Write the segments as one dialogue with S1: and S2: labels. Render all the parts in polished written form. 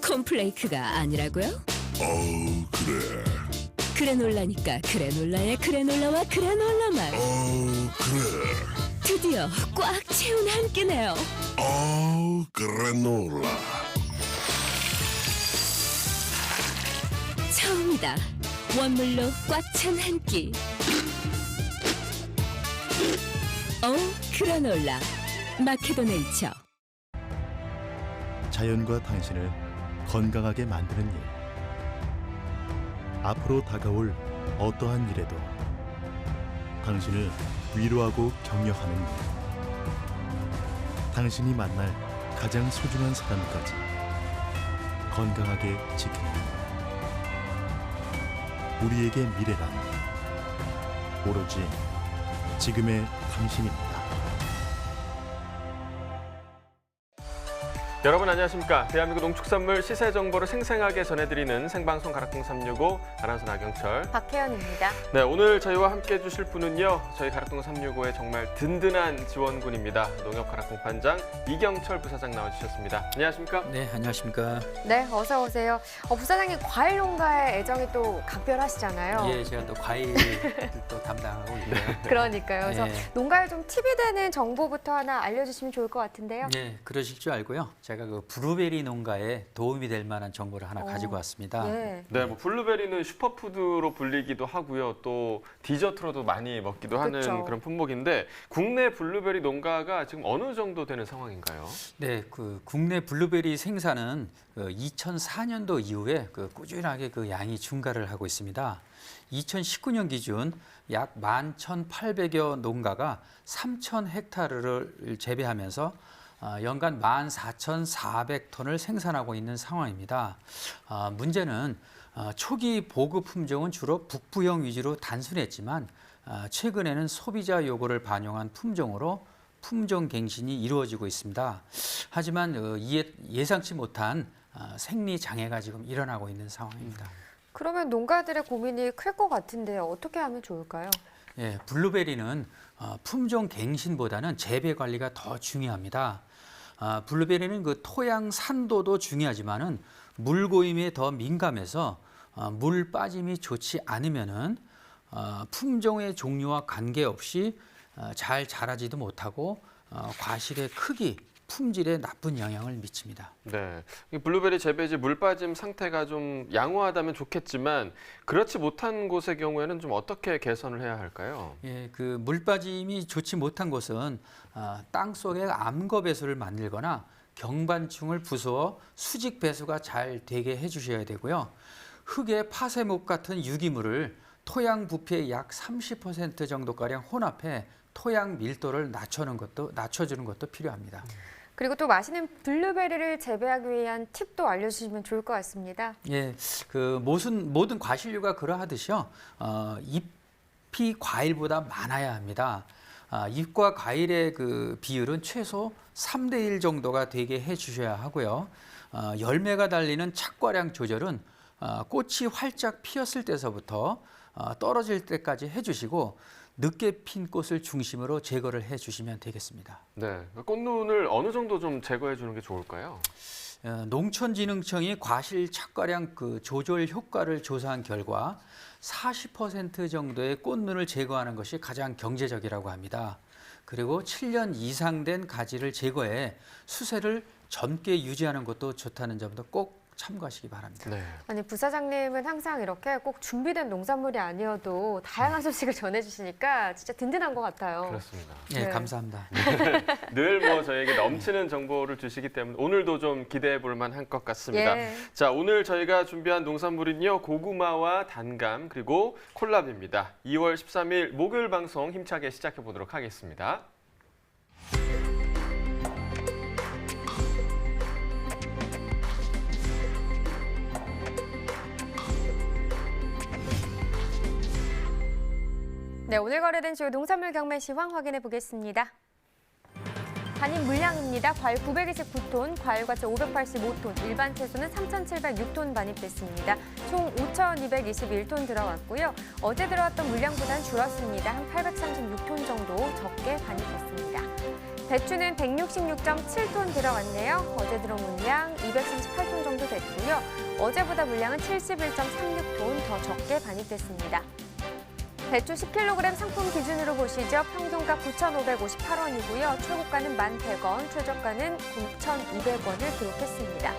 S1: 콘플레이크가 아니라고요?
S2: 그래.
S1: 그래놀라니까 그래놀라의 그래놀라와 그래놀라 맛.
S2: 그래.
S1: 드디어 꽉 채운 한 끼네요.
S2: 그래놀라.
S1: 처음이다. 원물로 꽉 찬 한 끼. 그래놀라. 마케도네이처.
S3: 자연과 당신을 건강하게 만드는 일. 앞으로 다가올 어떠한 일에도 당신을 위로하고 격려하는 일. 당신이 만날 가장 소중한 사람까지 건강하게 지키는 일. 우리에게 미래란 오로지 지금의 당신입니다.
S4: 여러분 안녕하십니까? 대한민국 농축산물 시세 정보를 생생하게 전해드리는 생방송 가락동 365 아나운서 나경철,
S5: 박혜연입니다.
S4: 네, 오늘 저희와 함께 해주실 분은요, 저희 가락동 365의 정말 든든한 지원군입니다. 농협 가락동 반장 이경철 부사장 나와주셨습니다. 안녕하십니까?
S6: 네, 안녕하십니까?
S5: 네, 어서 오세요. 부사장님 과일 농가의 애정이 또 각별하시잖아요.
S6: 예, 제가 또 과일 또 담당하고 있고요.
S5: 그러니까요. 그래서
S6: 네.
S5: 농가에 좀 팁이 되는 정보부터 하나 알려주시면 좋을 것 같은데요.
S6: 네, 그러실 줄 알고요. 제가 그 블루베리 농가에 도움이 될 만한 정보를 하나 가지고 왔습니다.
S5: 네.
S4: 네, 뭐 블루베리는 슈퍼푸드로 불리기도 하고요. 또 디저트로도 많이 먹기도 하는
S5: 그쵸.
S4: 그런 품목인데 국내 블루베리 농가가 지금 어느 정도 되는 상황인가요?
S6: 네, 그 국내 블루베리 생산은 그 2004년도 이후에 그 꾸준하게 그 양이 증가를 하고 있습니다. 2019년 기준 약 11,800여 농가가 3,000헥타르를 재배하면서 연간 14,400톤을 생산하고 있는 상황입니다. 문제는 초기 보급 품종은 주로 북부형 위주로 단순했지만 최근에는 소비자 요구를 반영한 품종으로 품종 갱신이 이루어지고 있습니다. 하지만 예상치 못한 생리 장애가 지금 일어나고 있는 상황입니다.
S5: 그러면 농가들의 고민이 클 것 같은데요. 어떻게 하면 좋을까요?
S6: 예, 블루베리는 품종 갱신보다는 재배 관리가 더 중요합니다. 블루베리는 그 토양 산도도 중요하지만은 물 고임에 더 민감해서 물 빠짐이 좋지 않으면은 품종의 종류와 관계없이 잘 자라지도 못하고 과실의 크기, 품질에 나쁜 영향을 미칩니다.
S4: 네, 이 블루베리 재배지 물 빠짐 상태가 좀 양호하다면 좋겠지만 그렇지 못한 곳의 경우에는 좀 어떻게 개선을 해야 할까요?
S6: 예, 그 물 빠짐이 좋지 못한 곳은 땅 속에 암거 배수를 만들거나 경반충을 부수어 수직 배수가 잘 되게 해주셔야 되고요. 흙에 파쇄목 같은 유기물을 토양 부피의 약 30% 정도가량 혼합해 토양 밀도를 낮춰주는 것도 필요합니다.
S5: 그리고 또 맛있는 블루베리를 재배하기 위한 팁도 알려주시면 좋을 것 같습니다.
S6: 예, 그 모든 과실류가 그러하듯이요. 잎이 과일보다 많아야 합니다. 잎과 과일의 그 비율은 최소 3대 1 정도가 되게 해주셔야 하고요. 열매가 달리는 착과량 조절은 꽃이 활짝 피었을 때서부터 떨어질 때까지 해주시고 늦게 핀 꽃을 중심으로 제거를 해주시면 되겠습니다.
S4: 네, 꽃눈을 어느 정도 좀 제거해 주는 게 좋을까요?
S6: 농촌진흥청이 과실 착과량 그 조절 효과를 조사한 결과 40% 정도의 꽃눈을 제거하는 것이 가장 경제적이라고 합니다. 그리고 7년 이상 된 가지를 제거해 수세를 젊게 유지하는 것도 좋다는 점도 꼭 참고하시기 바랍니다.
S4: 네.
S5: 아니, 부사장님은 항상 이렇게 꼭 준비된 농산물이 아니어도 다양한 소식을 전해주시니까 진짜 든든한 것 같아요.
S4: 그렇습니다.
S6: 네,
S5: 네.
S6: 감사합니다.
S4: 늘 뭐 저에게 넘치는 정보를 주시기 때문에 오늘도 좀 기대해 볼 만한 것 같습니다.
S5: 예.
S4: 자, 오늘 저희가 준비한 농산물은요, 고구마와 단감 그리고 콜라비입니다. 2월 13일 목요일 방송 힘차게 시작해 보도록 하겠습니다.
S5: 네, 오늘 거래된 주요 농산물 경매 시황 확인해 보겠습니다. 단임 물량입니다. 과일 929톤, 과일과채 585톤, 일반 채소는 3,706톤 반입됐습니다. 총 5,221톤 들어왔고요. 어제 들어왔던 물량보다는 줄었습니다. 한 836톤 정도 적게 반입됐습니다. 배추는 166.7톤 들어왔네요. 어제 들어온 물량 238톤 정도 됐고요. 어제보다 물량은 71.36톤 더 적게 반입됐습니다. 배추 10kg 상품 기준으로 보시죠. 평균가 9,558원이고요. 최고가는 1,100원, 최저가는 9,200원을 기록했습니다.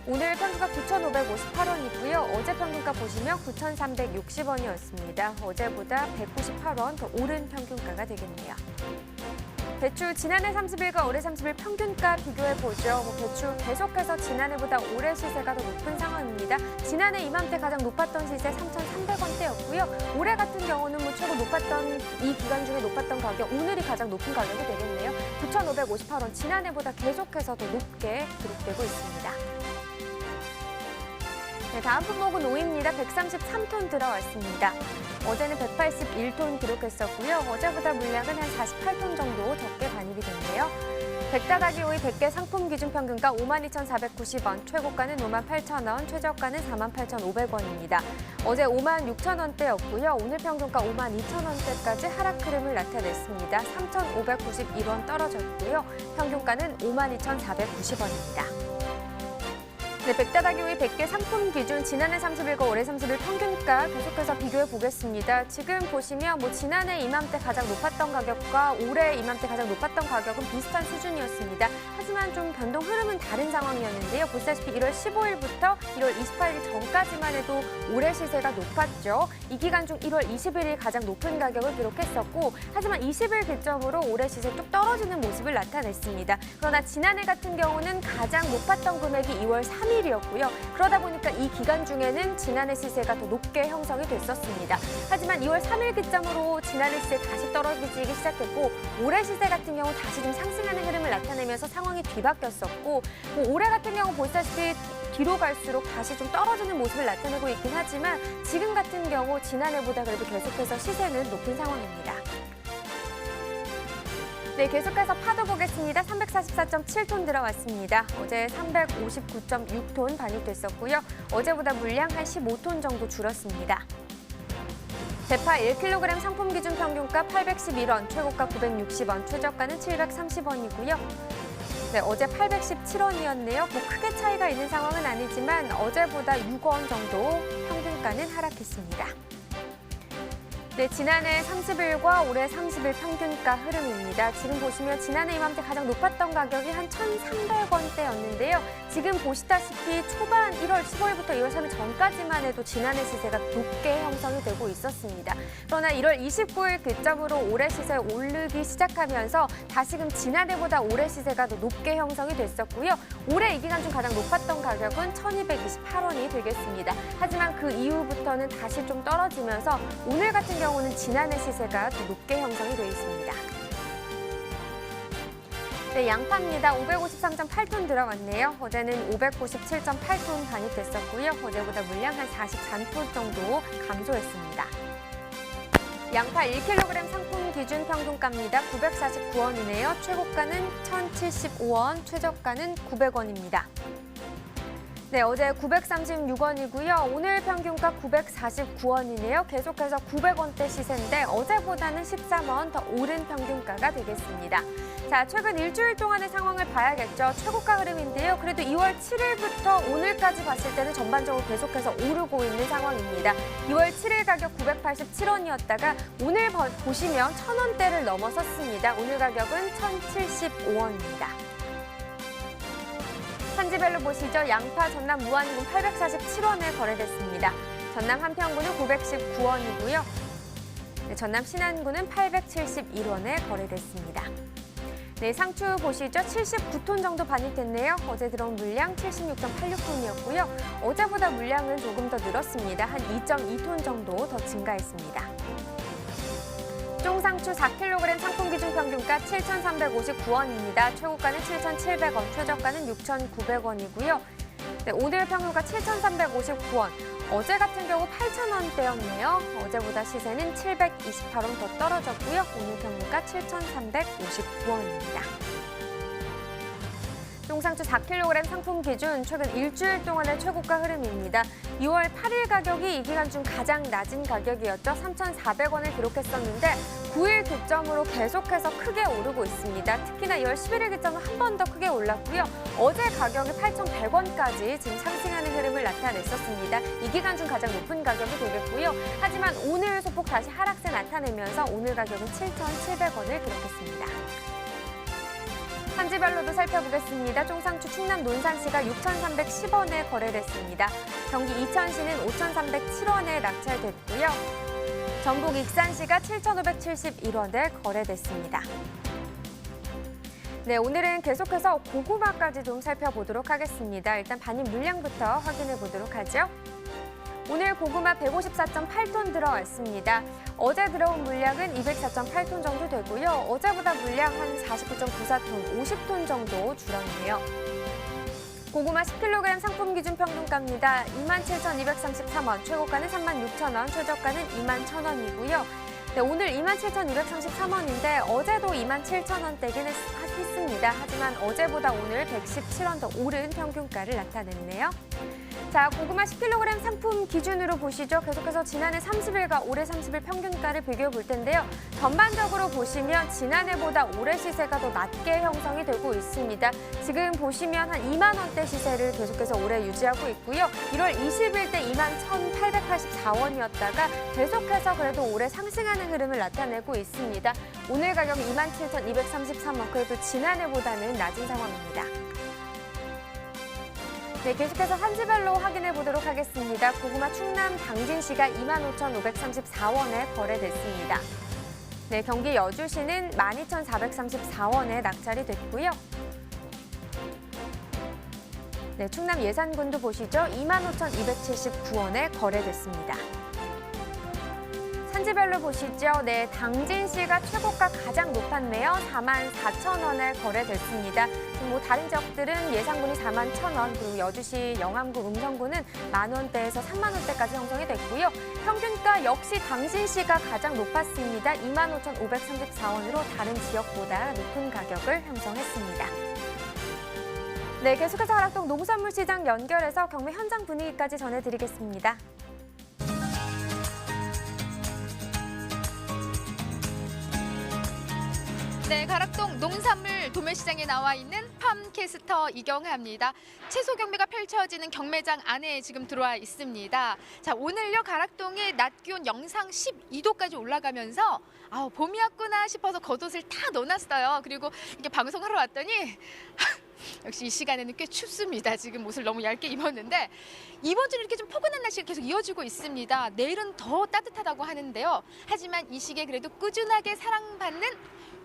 S5: 오늘 평균가 9,558원이고요. 어제 평균가 보시면 9,360원이었습니다. 어제보다 198원 더 오른 평균가가 되겠네요. 배추 지난해 30일과 올해 30일 평균가 비교해보죠. 배추 계속해서 지난해보다 올해 시세가 더 높은 상황입니다. 지난해 이맘때 가장 높았던 시세 3,300원대였고요. 올해 같은 경우는 최고 높았던 이 기간 중에 높았던 가격, 오늘이 가장 높은 가격이 되겠네요. 9,558원, 지난해보다 계속해서 더 높게 기록되고 있습니다. 네, 다음 품목은 오이입니다. 133톤 들어왔습니다. 어제는 181톤 기록했었고요. 어제보다 물량은 한 48톤 정도 적게 반입이 됐네요. 백다다기 오이 100개 상품 기준 평균가 52,490원, 최고가는 58,000원, 최저가는 48,500원입니다. 어제 56,000원대였고요. 오늘 평균가 52,000원대까지 하락 흐름을 나타냈습니다. 3,591원 떨어졌고요. 평균가는 52,490원입니다. 네, 백다다기 오이 100개 상품 기준 지난해 30일과 올해 30일 평균가 계속해서 비교해 보겠습니다. 지금 보시면 지난해 이맘때 가장 높았던 가격과 올해 이맘때 가장 높았던 가격은 비슷한 수준이었습니다. 하지만 좀 변동 흐름은 다른 상황이었는데요. 보시다시피 1월 15일부터 1월 28일 전까지만 해도 올해 시세가 높았죠. 이 기간 중 1월 21일 가장 높은 가격을 기록했었고, 하지만 20일 기점으로 올해 시세 뚝 떨어지는 모습을 나타냈습니다. 그러나 지난해 같은 경우는 가장 높았던 금액이 2월 3일이었고요. 그러다 보니까 이 기간 중에는 지난해 시세가 더 높게 형성이 됐었습니다. 하지만 2월 3일 기점으로 지난해 시세 다시 떨어지기 시작했고, 올해 시세 같은 경우 다시 좀 상승하는 흐름을 나타내면서 상황이 뒤바뀌었었고, 올해 같은 경우 보시다시피 뒤로 갈수록 다시 좀 떨어지는 모습을 나타내고 있긴 하지만 지금 같은 경우 지난해보다 그래도 계속해서 시세는 높은 상황입니다. 네, 계속해서 파도 보겠습니다. 344.7톤 들어왔습니다. 어제 359.6톤 반입됐었고요. 어제보다 물량 한 15톤 정도 줄었습니다. 대파 1kg 상품 기준 평균가 811원, 최고가 960원, 최저가는 730원이고요. 네, 어제 817원이었네요. 크게 차이가 있는 상황은 아니지만 어제보다 6원 정도 평균가는 하락했습니다. 네, 지난해 30일과 올해 30일 평균가 흐름입니다. 지금 보시면 지난해 이맘때 가장 높았던 가격이 한 1,300원대였는데요. 지금 보시다시피 초반 1월 15일부터 2월 3일 전까지만 해도 지난해 시세가 높게 형성이 되고 있었습니다. 그러나 1월 29일 기점으로 올해 시세 오르기 시작하면서 다시금 지난해보다 올해 시세가 더 높게 형성이 됐었고요. 올해 이 기간 중 가장 높았던 가격은 1,228원이 되겠습니다. 하지만 그 이후부터는 다시 좀 떨어지면서 오늘 같은 경우는 지난해 시세가 더 높게 형성이 되어 있습니다. 네, 양파입니다. 553.8톤 들어왔네요. 어제는 597.8톤 반입됐었고요. 어제보다 물량 한 43톤 정도 감소했습니다. 양파 1kg 상품 기준 평균가입니다. 949원이네요. 최고가는 1,075원, 최저가는 900원입니다. 네, 어제 936원이고요. 오늘 평균가 949원이네요. 계속해서 900원대 시세인데 어제보다는 13원 더 오른 평균가가 되겠습니다. 자, 최근 일주일 동안의 상황을 봐야겠죠. 최고가 흐름인데요. 그래도 2월 7일부터 오늘까지 봤을 때는 전반적으로 계속해서 오르고 있는 상황입니다. 2월 7일 가격 987원이었다가 오늘 보시면 1,000원대를 넘어섰습니다. 오늘 가격은 1,075원입니다. 산지별로 보시죠. 양파 전남 무안군 847원에 거래됐습니다. 전남 한평군은 919원이고요. 네, 전남 신안군은 871원에 거래됐습니다. 네, 상추 보시죠. 79톤 정도 반입됐네요. 어제 들어온 물량 76.86톤이었고요. 어제보다 물량은 조금 더 늘었습니다. 한 2.2톤 정도 더 증가했습니다. 쫑상추 4kg 상품 기준 평균가 7,359원입니다. 최고가는 7,700원, 최저가는 6,900원이고요. 네, 오늘 평균가 7,359원. 어제 같은 경우 8,000원대였네요. 어제보다 시세는 728원 더 떨어졌고요. 오늘 평균가 7,359원입니다. 농상추 4kg 상품 기준 최근 일주일 동안의 최고가 흐름입니다. 2월 8일 가격이 이 기간 중 가장 낮은 가격이었죠. 3,400원을 기록했었는데 9일 기점으로 계속해서 크게 오르고 있습니다. 특히나 2월 11일 기점은 한 번 더 크게 올랐고요. 어제 가격이 8,100원까지 지금 상승하는 흐름을 나타냈었습니다. 이 기간 중 가장 높은 가격이 되겠고요. 하지만 오늘 소폭 다시 하락세 나타내면서 오늘 가격은 7,700원을 기록했습니다. 산지별로도 살펴보겠습니다. 종상추 충남 논산시가 6,310원에 거래됐습니다. 경기 이천시는 5,307원에 낙찰됐고요. 전북 익산시가 7,571원에 거래됐습니다. 네, 오늘은 계속해서 고구마까지 좀 살펴보도록 하겠습니다. 일단 반입 물량부터 확인해 보도록 하죠. 오늘 고구마 154.8톤 들어왔습니다. 어제 들어온 물량은 204.8톤 정도 되고요. 어제보다 물량 한 49.94톤, 50톤 정도 줄었네요. 고구마 10kg 상품 기준 평균가입니다. 27,233원, 최고가는 36,000원, 최저가는 21,000원이고요. 네, 오늘 27,233원인데 어제도 27,000원대긴 했습니다. 하지만 어제보다 오늘 117원 더 오른 평균가를 나타냈네요. 자, 고구마 10kg 상품 기준으로 보시죠. 계속해서 지난해 30일과 올해 30일 평균가를 비교해 볼 텐데요. 전반적으로 보시면 지난해보다 올해 시세가 더 낮게 형성이 되고 있습니다. 지금 보시면 한 2만 원대 시세를 계속해서 올해 유지하고 있고요. 1월 20일 때 21,884원이었다가 계속해서 그래도 올해 상승하는 흐름을 나타내고 있습니다. 오늘 가격은 27,233원, 그래도 지난해보다는 낮은 상황입니다. 네, 계속해서 산지별로 확인해 보도록 하겠습니다. 고구마 충남 당진시가 25,534원에 거래됐습니다. 네, 경기 여주시는 12,434원에 낙찰이 됐고요. 네, 충남 예산군도 보시죠. 25,279원에 거래됐습니다. 산지별로 보시죠. 네, 당진시가 최고가 가장 높았네요. 44,000원에 거래됐습니다. 뭐 다른 지역들은 예산군이 41,000원, 그리고 여주시, 영암구, 음성구는 만원대에서 3만원대까지 형성이 됐고요. 평균가 역시 당진시가 가장 높았습니다. 25,534원으로 다른 지역보다 높은 가격을 형성했습니다. 네, 계속해서 하락동 농산물 시장 연결해서 경매 현장 분위기까지 전해드리겠습니다.
S7: 네, 가락동 농산물 도매시장에 나와 있는 팜캐스터 이경하입니다. 채소 경매가 펼쳐지는 경매장 안에 지금 들어와 있습니다. 자, 오늘요 가락동의 낮 기온 영상 12도까지 올라가면서 봄이 왔구나 싶어서 겉옷을 다 넣어놨어요. 그리고 이게 방송하러 왔더니 역시 이 시간에는 꽤 춥습니다. 지금 옷을 너무 얇게 입었는데 이번 주는 이렇게 좀 포근한 날씨가 계속 이어지고 있습니다. 내일은 더 따뜻하다고 하는데요. 하지만 이 시기에 그래도 꾸준하게 사랑받는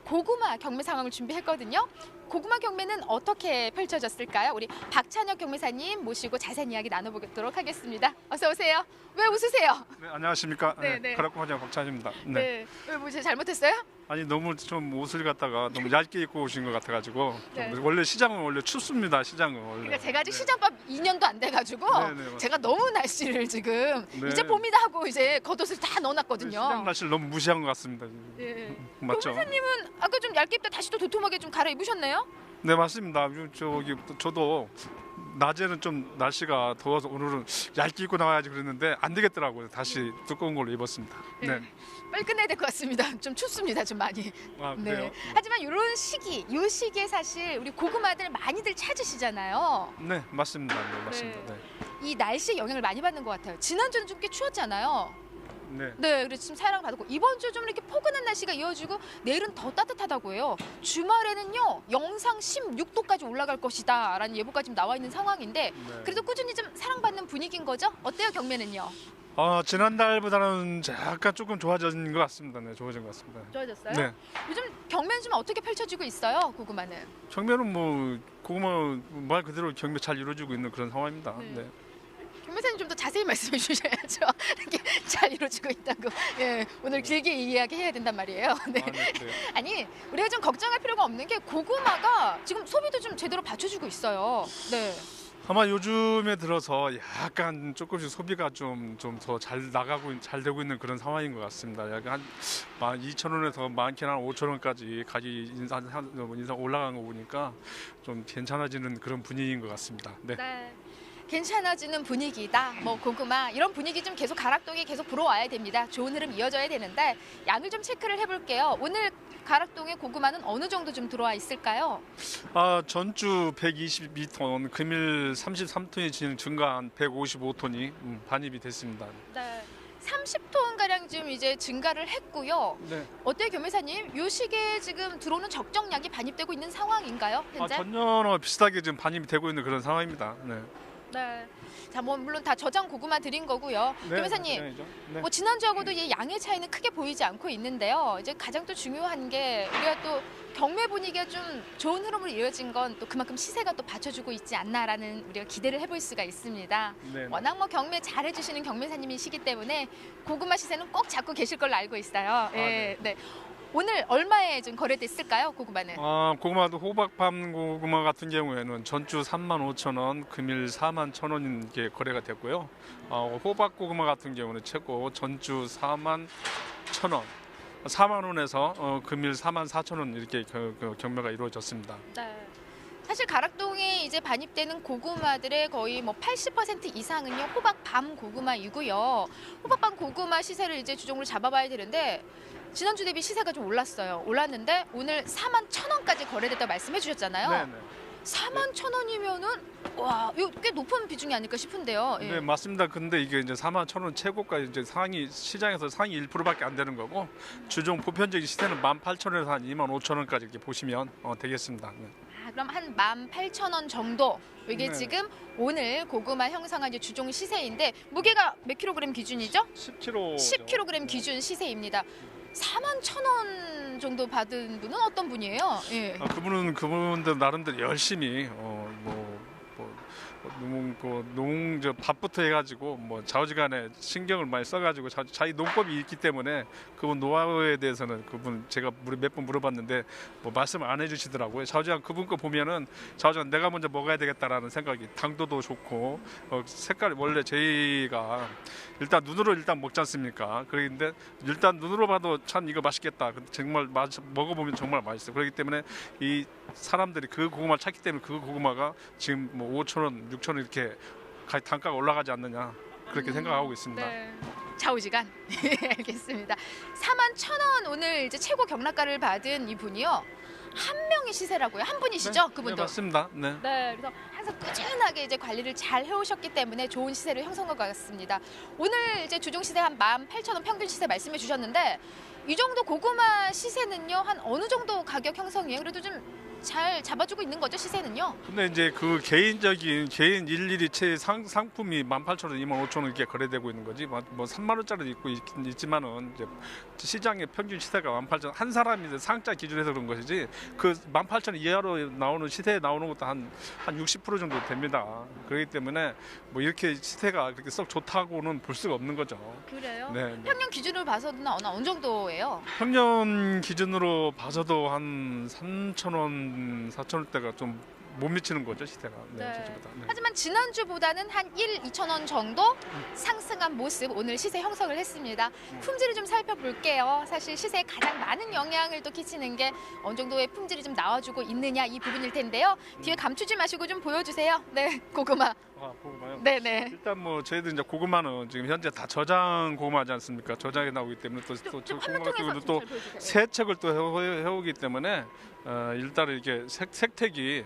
S7: 고구마 경매 상황을 준비했거든요. 고구마 경매는 어떻게 펼쳐졌을까요? 우리 박찬혁 경매사님 모시고 자세한 이야기 나눠보도록 하겠습니다. 어서 오세요. 왜 웃으세요?
S8: 네, 안녕하십니까.
S7: 네, 네.
S8: 가락동 화장 박찬입니다.
S7: 네. 왜 뭐 제가 잘못했어요?
S8: 아니 너무 좀 옷을 갖다가 너무 얇게 입고 오신 것 같아가지고
S7: 네.
S8: 원래 시장은 원래 춥습니다. 시장은 원래.
S7: 그러니까 제가 아직
S8: 네.
S7: 시장밥 2년도 안 돼가지고
S8: 네, 네,
S7: 제가 너무 날씨를 지금
S8: 네.
S7: 이제 봄이다 하고 이제 겉옷을 다 넣어놨거든요.
S8: 시장 날씨를 너무 무시한 것 같습니다.
S7: 네.
S8: 맞죠?
S7: 경매사님은 아까 좀 얇게 입다 다시 또 도톰하게 좀 갈아입으셨네요?
S8: 네, 맞습니다. 저도 낮에는 좀 날씨가 더워서 오늘은 얇게 입고 나와야지 그랬는데 안 되겠더라고요. 다시 두꺼운 걸로 입었습니다. 네.
S7: 빨리 끝내야 될 것 같습니다. 좀 춥습니다, 좀 많이.
S8: 아,
S7: 네.
S8: 그래요?
S7: 하지만 이런 시기, 이 시기에 사실 우리 고구마들 많이들 찾으시잖아요.
S8: 네, 맞습니다. 네, 맞습니다. 네.
S7: 이 날씨에 영향을 많이 받는 것 같아요. 지난주는 좀 꽤 추웠잖아요.
S8: 네.
S7: 네, 그래서 지금 사랑받고 이번 주 좀 이렇게 포근한 날씨가 이어지고 내일은 더 따뜻하다고 해요. 주말에는요 영상 16도까지 올라갈 것이다라는 예보가 지금 나와 있는 상황인데
S8: 네.
S7: 그래도 꾸준히 좀 사랑받는 분위기인 거죠? 어때요 경매는요?
S8: 지난달보다는 약간 조금 좋아진 것 같습니다. 네, 좋아진 것 같습니다.
S7: 좋아졌어요?
S8: 네.
S7: 요즘 경매는 좀 어떻게 펼쳐지고 있어요? 고구마는?
S8: 경매는 뭐 고구마 말 그대로 경매 잘 이루어지고 있는 그런 상황입니다.
S7: 네.
S8: 네.
S7: 경매사님 좀 더 자세히 말씀해 주셔야죠. 이렇게 잘 이루어지고 있다고. 예, 오늘 길게 이야기해야 된단 말이에요. 네.
S8: 네, 그래요?
S7: 아니 우리가 좀 걱정할 필요가 없는 게 고구마가 지금 소비도 좀 제대로 받쳐주고 있어요. 네.
S8: 아마 요즘에 들어서 약간 조금씩 소비가 좀 더 잘 되고 있는 그런 상황인 것 같습니다. 약간 한 12,000원에서 많게는 한 5,000원까지 가격이 인상 올라간 거 보니까 좀 괜찮아지는 그런 분위기인 것 같습니다. 네.
S7: 네. 괜찮아지는 분위기다. 뭐 고구마 이런 분위기 좀 계속 가락동에 계속 불어와야 됩니다. 좋은 흐름 이어져야 되는데 양을 좀 체크를 해볼게요. 오늘 가락동에 고구마는 어느 정도 좀 들어와 있을까요?
S8: 전주 122톤, 금일 33톤이 증가한 155톤이 반입이 됐습니다.
S7: 네. 30톤 가량 좀 이제 증가를 했고요.
S8: 네.
S7: 어때요, 교매사님? 요 시기에 지금 들어오는 적정량이 반입되고 있는 상황인가요? 현재?
S8: 전년와 비슷하게 지금 반입이 되고 있는 그런 상황입니다. 네.
S7: 네. 자, 뭐 물론 다 저장 고구마 드린 거고요.
S8: 네,
S7: 교매사님,
S8: 네.
S7: 뭐 지난주하고도 이 양의 차이는 크게 보이지 않고 있는데요. 이제 가장 또 중요한 게 우리가 또 경매 분위기가 좀 좋은 흐름으로 이어진 건 또 그만큼 시세가 또 받쳐주고 있지 않나라는 우리가 기대를 해볼 수가 있습니다.
S8: 네.
S7: 워낙 뭐 경매 잘해주시는 경매사님이시기 때문에 고구마 시세는 꼭 잡고 계실 걸로 알고 있어요. 예, 네. 오늘 얼마에 좀 거래됐을까요, 고구마는?
S8: 고구마도 호박밤 고구마 같은 경우에는 전주 35,000원, 금일 41,000원 게 거래가 됐고요. 호박 고구마 같은 경우는 최고 전주 41,000원, 4만 원에서 금일 44,000원 이렇게 경매가 이루어졌습니다.
S7: 네. 사실 가락동에 이제 반입되는 고구마들의 거의 뭐 80% 이상은요 호박밤 고구마이고요. 호박밤 고구마 시세를 이제 주종으로 잡아봐야 되는데 지난주 대비 시세가 좀 올랐어요. 올랐는데 오늘 41,000원까지 거래됐다고 말씀해 주셨잖아요.
S8: 네네.
S7: 41,000원이면은 와, 이거 꽤 높은 비중이 아닐까 싶은데요. 예.
S8: 네, 맞습니다. 근데 이게 이제 41,000원 최고가 이제 시장에서 상위 1%밖에 안 되는 거고 주종 보편적인 시세는 18,000원에서 한 25,000원까지 이렇게 보시면 되겠습니다. 네.
S7: 그럼 한 18,000원 정도. 이게
S8: 네.
S7: 지금 오늘 고구마 형성한 이제 주종 시세인데 무게가 몇 킬로그램 기준이죠?
S8: 10kg.
S7: 10kg 기준 시세입니다. 41,000원 정도 받은 분은 어떤 분이에요? 예.
S8: 그분들 나름대로 열심히 밥부터 해가지고 뭐 좌우지간에 신경을 많이 써가지고 자기 농법이 있기 때문에 그분 노하우에 대해서는 그분 제가 몇 번 물어봤는데 뭐 말씀을 안 해주시더라고요. 좌우지간 그분 거 보면은 좌우지간 내가 먼저 먹어야 되겠다라는 생각이 당도도 좋고 색깔 원래 저희가 일단 눈으로 먹지 않습니까? 그런데 일단 눈으로 봐도 참 이거 맛있겠다. 정말 먹어보면 정말 맛있어요. 그렇기 때문에 이 사람들이 그 고구마를 찾기 때문에 그 고구마가 지금 뭐 5,000원, 6,000원 이렇게 단가가 올라가지 않느냐 그렇게 생각하고 있습니다.
S7: 네. 좌우지간. 알겠습니다. 41,000원 오늘 이제 최고 경락가를 받은 이분이요. 한 명의 시세라고요. 한 분이시죠?
S8: 네,
S7: 그분도.
S8: 네, 맞습니다. 네.
S7: 네, 그래서 항상 꾸준하게 이제 관리를 잘 해오셨기 때문에 좋은 시세를 형성한 것 같습니다. 오늘 이제 주종 시세 한 18,000원 평균 시세 말씀해 주셨는데 이 정도 고구마 시세는요 한 어느 정도 가격 형성이에요? 그래도 좀 잘 잡아주고 있는 거죠 시세는요?
S8: 근데 이제 그 개인 일일이 상품이 18,000원, 25,000원 이렇게 거래되고 있는 거지. 뭐 3만 원짜리도 있지만은 이제 시장의 평균 시세가 18,000원. 한 사람이 상자 기준에서 그런 것이지. 그 18,000원 이하로 나오는 시세에 나오는 것도 한 60% 정도 됩니다. 그렇기 때문에 뭐 이렇게 시세가 그렇게 썩 좋다고는 볼 수가 없는 거죠.
S7: 그래요?
S8: 네.
S7: 평균 기준으로 봐서는 어느 정도예요?
S8: 평년 기준으로 봐서도 한 3,000원, 4,000원대가 좀 못 미치는 거죠 시세가. 네. 저쪽보다. 네.
S7: 하지만 지난주보다는 한 2,000원 정도 상승한 모습 오늘 시세 형성을 했습니다. 품질을 좀 살펴볼게요. 사실 시세에 가장 많은 영향을 또 끼치는 게 어느 정도의 품질이 좀 나와주고 있느냐 이 부분일 텐데요. 뒤에 감추지 마시고 좀 보여주세요. 네, 고구마.
S8: 고구마요?
S7: 네네.
S8: 일단 뭐 저희도 이제 고구마는 지금 현재 다 저장 고구마지 않습니까? 저장에 나오기 때문에 또 고구마 같은 경우도 또 세척을 또 해오기 때문에 일단 이렇게 색택이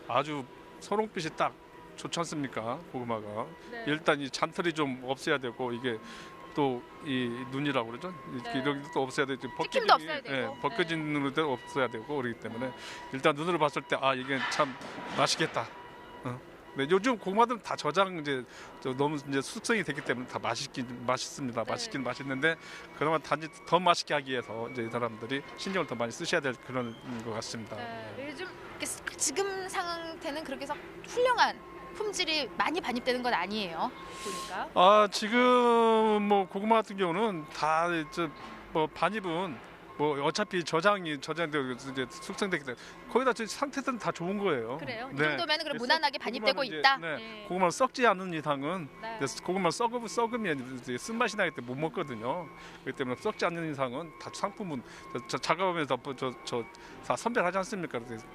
S8: 아주 선홍빛이 딱 좋지 않습니까? 고구마가.
S7: 네.
S8: 일단 이 잔털이 좀 없어야 되고 이게 또 이 눈이라고 그러죠.
S7: 네.
S8: 이런 것도 없어야 되고
S7: 찍힘도 없어야 되고.
S8: 벗겨진 눈도 없어야 되고 그렇기 때문에 일단 눈으로 봤을 때 이게 참 맛있겠다. 네, 요즘 고구마들은 다 저장 너무 이제 숙성이 됐기 때문에 다 맛있습니다.
S7: 네.
S8: 맛있긴 맛있는데 그나마 단지 더 맛있게 하기 위해서 이제 이 사람들이 신경을 더 많이 쓰셔야 될 그런 것 같습니다.
S7: 네, 요즘 지금 상태는 그렇게 해서 훌륭한 품질이 많이 반입되는 건 아니에요. 보니까.
S8: 지금 뭐 고구마 같은 경우는 다 뭐 반입은 뭐 어차피 저장되고 이제 숙성되기 때문에 거기다 상태들은 다 좋은 거예요.
S7: 그래요? 이
S8: 네.
S7: 정도면 그럼 무난하게 반입되고
S8: 고구마는 이제,
S7: 있다.
S8: 네.
S7: 예.
S8: 고구마는 썩지 않은 이상은
S7: 네.
S8: 고구마 썩으면 이제 쓴맛이 나기 때문에 못 먹거든요. 그렇기 때문에 썩지 않는 이상은 다 상품은 작업하면서 다 선별하지 않습니까? 그래서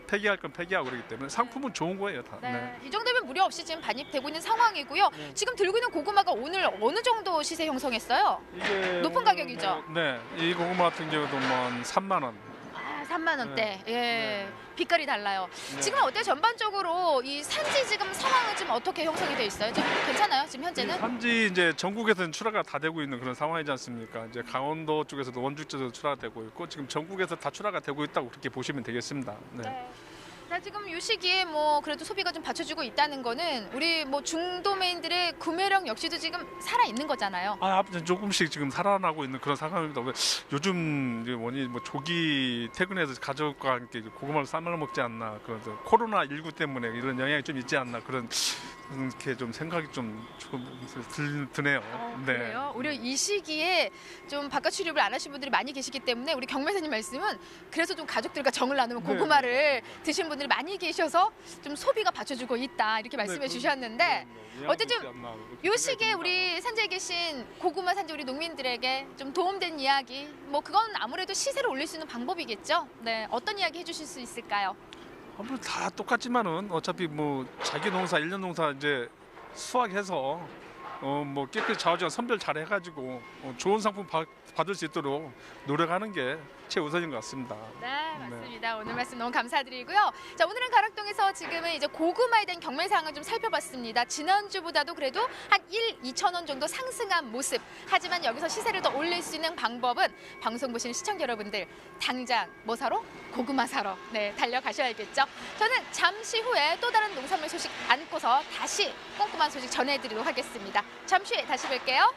S8: 폐기할 건 폐기하고 그러기 때문에 상품은 좋은 거예요, 다.
S7: 네.
S8: 네.
S7: 이 정도면 무리 없이 지금 반입되고 있는 상황이고요. 지금 들고 있는 고구마가 오늘 어느 정도 시세 형성했어요?
S8: 이게
S7: 높은 가격이죠?
S8: 네, 이 고구마 같은 경우도 뭐 한 3만 원.
S7: 아, 3만 원대. 예.
S8: 네.
S7: 빛깔이 달라요.
S8: 네.
S7: 지금 어때 전반적으로 이 산지 지금 상황은 지금 어떻게 형성이 돼 있어요? 좀 괜찮아요? 지금 현재는?
S8: 산지 이제 전국에서는 출하가 다 되고 있는 그런 상황이지 않습니까? 이제 강원도 쪽에서도 원주 쪽에서 출하가 되고 있고 지금 전국에서 다 출하가 되고 있다고 그렇게 보시면 되겠습니다. 네.
S7: 자, 지금 이 시기에 뭐 그래도 소비가 좀 받쳐주고 있다는 거는 우리 뭐 중도메인들의 구매력 역시도 지금 살아 있는 거잖아요.
S8: 조금씩 지금 살아나고 있는 그런 상황입니다. 요즘 이제 뭐 조기 퇴근해서 가족과 함께 고구마를 삶아 먹지 않나, 그래서 코로나 19 때문에 이런 영향이 좀 있지 않나 그렇게 좀 생각이 좀 드네요.
S7: 그래요? 오히려 이 시기에 좀 바깥 출입을 안 하신 분들이 많이 계시기 때문에 우리 경매사님 말씀은 그래서 좀 가족들과 정을 나누면 고구마를 드신 분들이 많이 계셔서 좀 소비가 받쳐주고 있다 이렇게 말씀해 주셨는데 어쨌든 이 시기에 우리 산지에 계신 고구마 산지 우리 농민들에게 좀 도움된 이야기 뭐 그건 아무래도 시세를 올릴 수 있는 방법이겠죠? 네, 어떤 이야기 해주실 수 있을까요?
S8: 아무래도 다 똑같지만은 어차피 뭐 자기 농사 1년 농사 이제 수확해서 뭐 깨끗이 자원지원 선별 잘 해가지고 좋은 상품 받을 수 있도록 노력하는 게 최우선인 것 같습니다.
S7: 네, 맞습니다. 오늘 말씀 너무 감사드리고요. 자, 오늘은 가락동에서 지금은 이제 고구마에 대한 경매 상황을 좀 살펴봤습니다. 지난주보다도 그래도 한 2천 원 정도 상승한 모습. 하지만 여기서 시세를 더 올릴 수 있는 방법은 방송 보시는 시청자 여러분들 당장 뭐 사러? 고구마 사러 달려가셔야겠죠. 저는 잠시 후에 또 다른 농산물 소식 안고서 다시 꼼꼼한 소식 전해드리도록 하겠습니다. 잠시 후에 다시 뵐게요.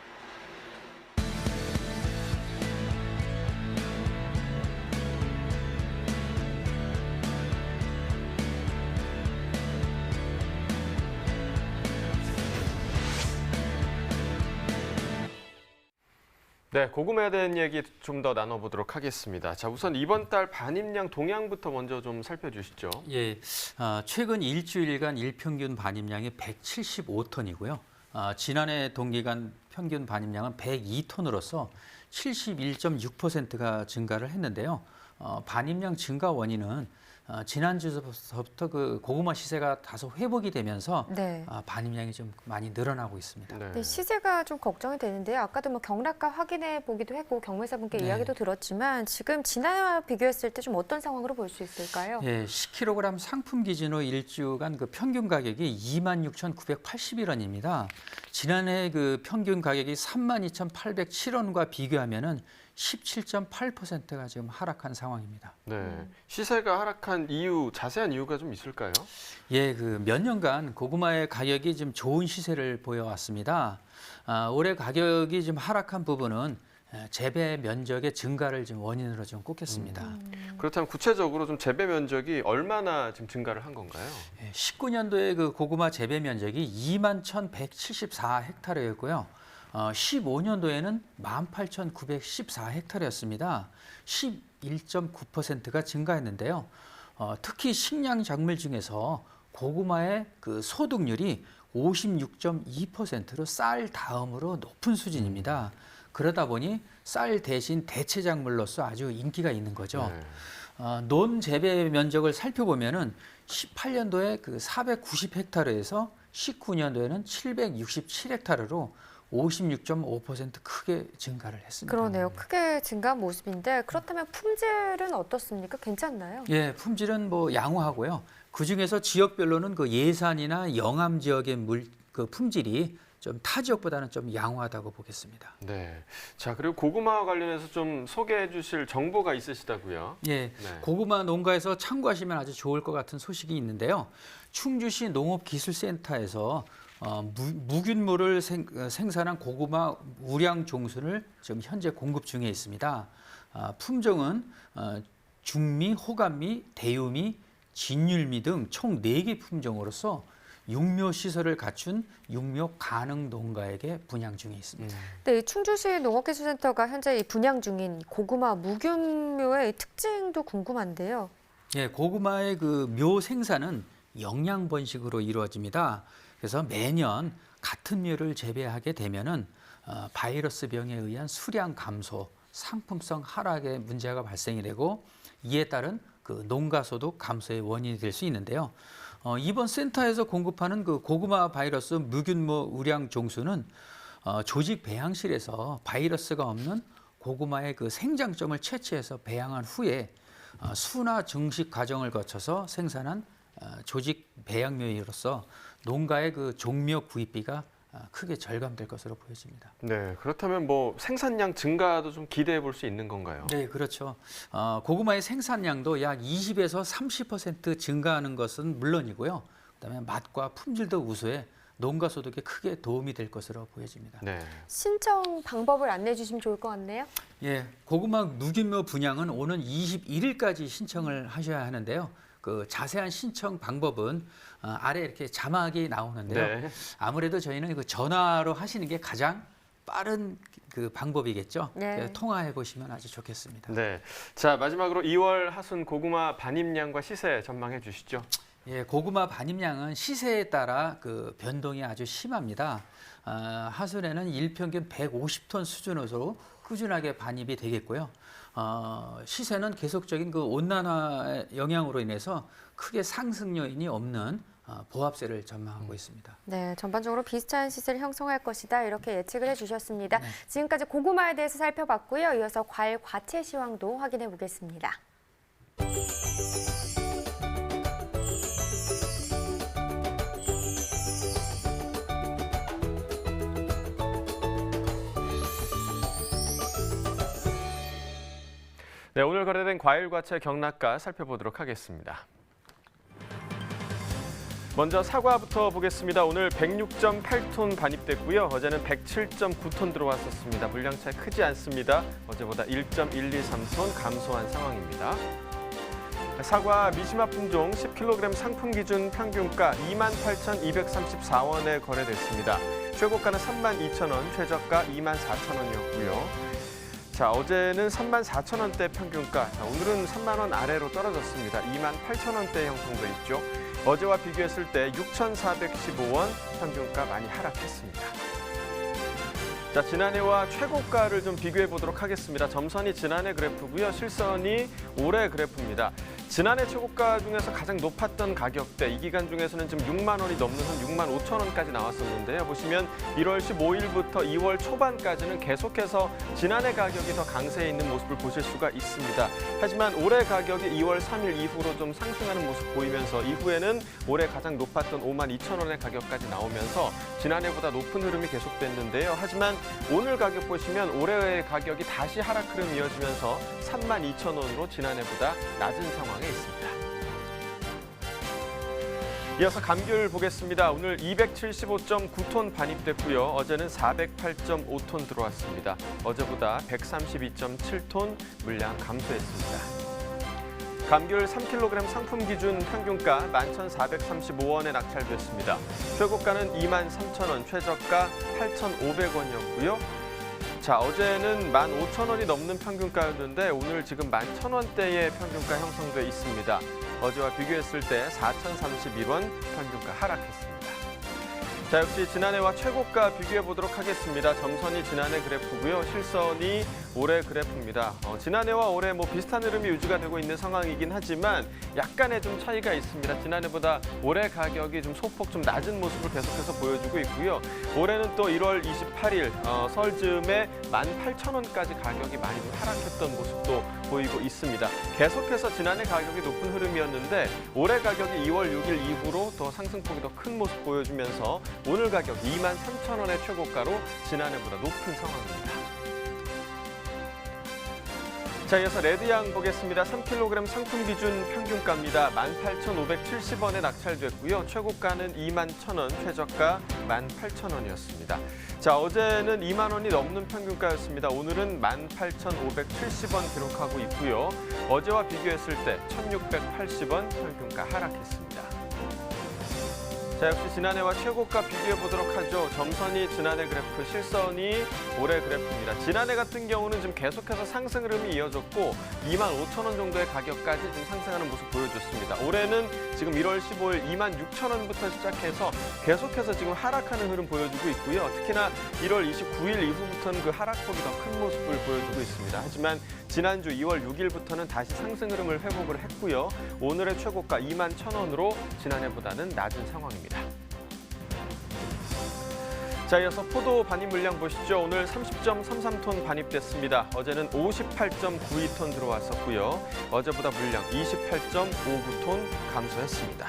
S4: 네, 고구마에 대한 얘기 좀 더 나눠보도록 하겠습니다. 자, 우선 이번 달 반입량 동향부터 먼저 좀 살펴주시죠.
S6: 예, 최근 일주일간 일평균 반입량이 175톤이고요. 지난해 동기간 평균 반입량은 102톤으로서 71.6%가 증가를 했는데요. 반입량 증가 원인은 지난주부터 그 고구마 시세가 다소 회복이 되면서
S5: 네.
S6: 반입량이 좀 많이 늘어나고 있습니다.
S4: 네.
S5: 네, 시세가 좀 걱정이 되는데요. 아까도 뭐 경락가 확인해 보기도 했고 경매사분께
S6: 네.
S5: 이야기도 들었지만 지금 지난해와 비교했을 때 좀 어떤 상황으로 볼 수 있을까요?
S6: 예, 10kg 상품 기준으로 일주간 그 평균 가격이 26,981원입니다. 지난해 그 평균 가격이 32,807원과 비교하면은 17.8%가 지금 하락한 상황입니다.
S4: 네, 시세가 하락한 이유, 자세한 이유가 좀 있을까요?
S6: 예, 그 몇 년간 고구마의 가격이 좀 좋은 시세를 보여왔습니다. 올해 가격이 좀 하락한 부분은 재배 면적의 증가를 지금 원인으로 좀 꼽겠습니다.
S4: 그렇다면 구체적으로 좀 재배 면적이 얼마나 지금 증가를 한 건가요?
S6: 19년도에 그 고구마 재배 면적이 21,174헥타르였고요. 15년도에는 18,914헥타르였습니다. 11.9%가 증가했는데요. 특히 식량 작물 중에서 고구마의 그 소득률이 56.2%로 쌀 다음으로 높은 수준입니다. 그러다 보니 쌀 대신 대체 작물로서 아주 인기가 있는 거죠.
S4: 네.
S6: 논 재배 면적을 살펴보면은 18년도에 그 490헥타르에서 19년도에는 767헥타르로 56.5% 크게 증가를 했습니다.
S5: 그러네요. 크게 증가한 모습인데 그렇다면 품질은 어떻습니까? 괜찮나요?
S6: 예, 품질은 뭐 양호하고요. 그 중에서 지역별로는 그 예산이나 영암 지역의 그 품질이 좀 타 지역보다는 좀 양호하다고 보겠습니다.
S4: 네. 자, 그리고 고구마와 관련해서 좀 소개해 주실 정보가 있으시다고요?
S6: 예,
S4: 네.
S6: 고구마 농가에서 참고하시면 아주 좋을 것 같은 소식이 있는데요. 충주시 농업기술센터에서 무균물을 생산한 고구마 우량 종순을 지금 현재 공급 중에 있습니다. 품종은 중미, 호감미, 대유미, 진율미 등 총 4개 품종으로서 육묘 시설을 갖춘 육묘 가능 농가에게 분양 중에 있습니다.
S5: 네, 이 충주시 농업기술센터가 현재 이 분양 중인 고구마 무균묘의 특징도 궁금한데요.
S6: 예, 고구마의 그 묘 생산은 영양 번식으로 이루어집니다. 그래서 매년 같은 묘를 재배하게 되면은 바이러스 병에 의한 수량 감소, 상품성 하락의 문제가 발생이 되고 이에 따른 그 농가 소득 감소의 원인이 될 수 있는데요. 이번 센터에서 공급하는 그 고구마 바이러스 무균모 우량 종수는 조직 배양실에서 바이러스가 없는 고구마의 그 생장점을 채취해서 배양한 후에 수나 증식 과정을 거쳐서 생산한 조직 배양묘로서 농가의 그 종묘 구입비가 크게 절감될 것으로 보여집니다.
S4: 네, 그렇다면 뭐 생산량 증가도 좀 기대해 볼 수 있는 건가요?
S6: 네, 그렇죠. 고구마의 생산량도 약 20에서 30% 증가하는 것은 물론이고요. 그다음에 맛과 품질도 우수해 농가 소득에 크게 도움이 될 것으로 보여집니다.
S4: 네.
S5: 신청 방법을 안내해 주시면 좋을 것 같네요.
S6: 예, 고구마 무균묘 분양은 오는 21일까지 신청을 하셔야 하는데요. 그 자세한 신청 방법은 아래 이렇게 자막이 나오는데요.
S4: 네.
S6: 아무래도 저희는 그 전화로 하시는 게 가장 빠른 그 방법이겠죠.
S5: 네.
S6: 통화해 보시면 아주 좋겠습니다.
S4: 네. 자, 마지막으로 2월 하순 고구마 반입량과 시세 전망해 주시죠.
S6: 예, 고구마 반입량은 시세에 따라 그 변동이 아주 심합니다. 하순에는 일평균 150톤 수준으로 꾸준하게 반입이 되겠고요. 시세는 계속적인 그 온난화 영향으로 인해서 크게 상승 요인이 없는 보합세를 전망하고 있습니다.
S5: 네, 전반적으로 비슷한 시세를 형성할 것이다 이렇게 예측을 해주셨습니다.
S6: 네.
S5: 지금까지 고구마에 대해서 살펴봤고요. 이어서 과일 과채 시황도 확인해 보겠습니다.
S4: 네, 오늘 거래된 과일 과채 경락가 살펴보도록 하겠습니다. 먼저 사과부터 보겠습니다. 오늘 106.8톤 반입됐고요. 어제는 107.9톤 들어왔었습니다. 물량 차이 크지 않습니다. 어제보다 1.123톤 감소한 상황입니다. 사과 미시마 품종 10kg 상품 기준 평균가 28,234원에 거래됐습니다. 최고가는 32,000원, 최저가 24,000원이었고요. 자, 어제는 34,000원대 평균가, 오늘은 3만 원 아래로 떨어졌습니다. 28,000원대 형성돼 있죠. 어제와 비교했을 때 6,415원 평균가 많이 하락했습니다. 자, 지난해와 최고가를 좀 비교해 보도록 하겠습니다. 점선이 지난해 그래프고요. 실선이 올해 그래프입니다. 지난해 최고가 중에서 가장 높았던 가격대, 이 기간 중에서는 지금 6만 원이 넘는 한 6만 5천 원까지 나왔었는데요. 보시면 1월 15일부터 2월 초반까지는 계속해서 지난해 가격이 더 강세에 있는 모습을 보실 수가 있습니다. 하지만 올해 가격이 2월 3일 이후로 좀 상승하는 모습 보이면서 이후에는 올해 가장 높았던 5만 2천 원의 가격까지 나오면서 지난해보다 높은 흐름이 계속됐는데요. 하지만 오늘 가격 보시면 올해의 가격이 다시 하락 흐름 이어지면서 3만 2천 원으로 지난해보다 낮은 상황에 있습니다. 이어서 감귤 보겠습니다. 오늘 275.9톤 반입됐고요. 어제는 408.5톤 들어왔습니다. 어제보다 132.7톤 물량 감소했습니다. 감귤 3kg 상품 기준 평균가 11,435원에 낙찰됐습니다. 최고가는 23,000원, 최저가 8,500원이었고요. 자, 어제는 15,000원이 넘는 평균가였는데 오늘 지금 11,000원대의 평균가 형성돼 있습니다. 어제와 비교했을 때 4,031원 평균가 하락했습니다. 자, 역시 지난해와 최고가 비교해 보도록 하겠습니다. 점선이 지난해 그래프고요. 실선이 올해 그래프입니다. 지난해와 올해 뭐 비슷한 흐름이 유지가 되고 있는 상황이긴 하지만 약간의 좀 차이가 있습니다. 지난해보다 올해 가격이 좀 소폭 좀 낮은 모습을 계속해서 보여주고 있고요. 올해는 또 1월 28일 설 즈음에 18,000원까지 가격이 많이 좀 하락했던 모습도 보이고 있습니다. 계속해서 지난해 가격이 높은 흐름이었는데 올해 가격이 2월 6일 이후로 더 상승폭이 더 큰 모습 보여주면서 오늘 가격 23,000원의 최고가로 지난해보다 높은 상황입니다. 자, 이어서 레드양 보겠습니다. 3kg 상품 기준 평균가입니다. 18,570원에 낙찰됐고요. 최고가는 21,000원, 최저가 18,000원이었습니다. 자, 어제는 2만 원이 넘는 평균가였습니다. 오늘은 18,570원 기록하고 있고요. 어제와 비교했을 때 1,680원 평균가 하락했습니다. 자, 역시 지난해와 최고가 비교해 보도록 하죠. 점선이 지난해 그래프, 실선이 올해 그래프입니다. 지난해 같은 경우는 지금 계속해서 상승 흐름이 이어졌고 25,000원 정도의 가격까지 지금 상승하는 모습 보여줬습니다. 올해는 지금 1월 15일 26,000원부터 시작해서 계속해서 지금 하락하는 흐름 보여주고 있고요. 특히나 1월 29일 이후부터는 그 하락폭이 더 큰 모습을 보여주고 있습니다. 하지만 지난주 2월 6일부터는 다시 상승 흐름을 회복을 했고요. 오늘의 최고가 21,000원으로 지난해보다는 낮은 상황입니다. 자, 이어서 포도 반입 물량 보시죠. 오늘 30.33톤 반입됐습니다. 어제는 58.92톤 들어왔었고요. 어제보다 물량 28.59톤 감소했습니다.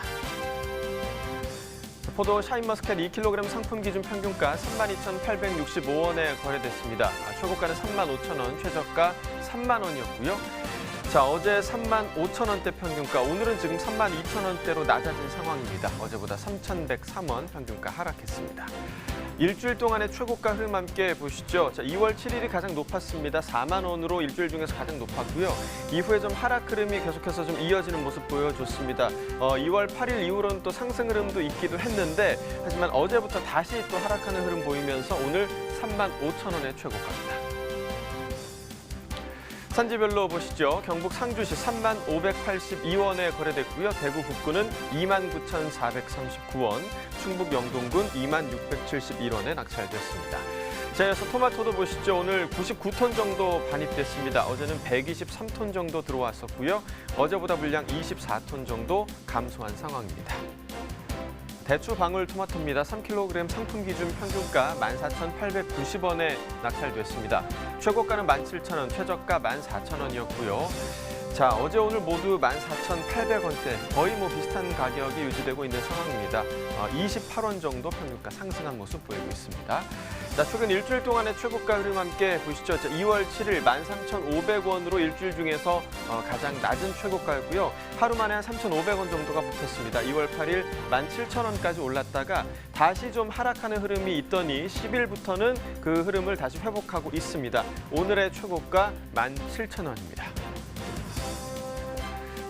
S4: 포도 샤인머스켓 2kg 상품 기준 평균가 32,865원에 거래됐습니다. 최고가는 35,000원, 최저가 3만 원이었고요. 자, 어제 35,000원대 평균가, 오늘은 지금 32,000원대로 낮아진 상황입니다. 어제보다 3,103원 평균가 하락했습니다. 일주일 동안의 최고가 흐름 함께 보시죠. 자, 2월 7일이 가장 높았습니다. 4만 원으로 일주일 중에서 가장 높았고요. 이후에 좀 하락 흐름이 계속해서 좀 이어지는 모습 보여줬습니다. 2월 8일 이후로는 또 상승 흐름도 있기도 했는데 하지만 어제부터 다시 또 하락하는 흐름 보이면서 오늘 35,000원의 최고가입니다. 산지별로 보시죠. 경북 상주시 35,582원에 거래됐고요. 대구 북구는 29,439원, 충북 영동군 26,671원에 낙찰됐습니다. 자, 이어서 토마토도 보시죠. 오늘 99톤 정도 반입됐습니다. 어제는 123톤 정도 들어왔었고요. 어제보다 물량 24톤 정도 감소한 상황입니다. 대추 방울 토마토입니다. 3kg 상품 기준 평균가 14,890원에 낙찰됐습니다. 최고가는 17,000원, 최저가 14,000원이었고요. 자, 어제 오늘 모두 14,800원대, 거의 비슷한 가격이 유지되고 있는 상황입니다. 28원 정도 평균가 상승한 모습 보이고 있습니다. 자, 최근 일주일 동안의 최고가 흐름 함께 보시죠. 자, 2월 7일 13,500원으로 일주일 중에서 가장 낮은 최고가였고요. 하루 만에 한 3,500원 정도가 붙었습니다. 2월 8일 17,000원까지 올랐다가 다시 좀 하락하는 흐름이 있더니 10일부터는 그 흐름을 다시 회복하고 있습니다. 오늘의 최고가 17,000원입니다.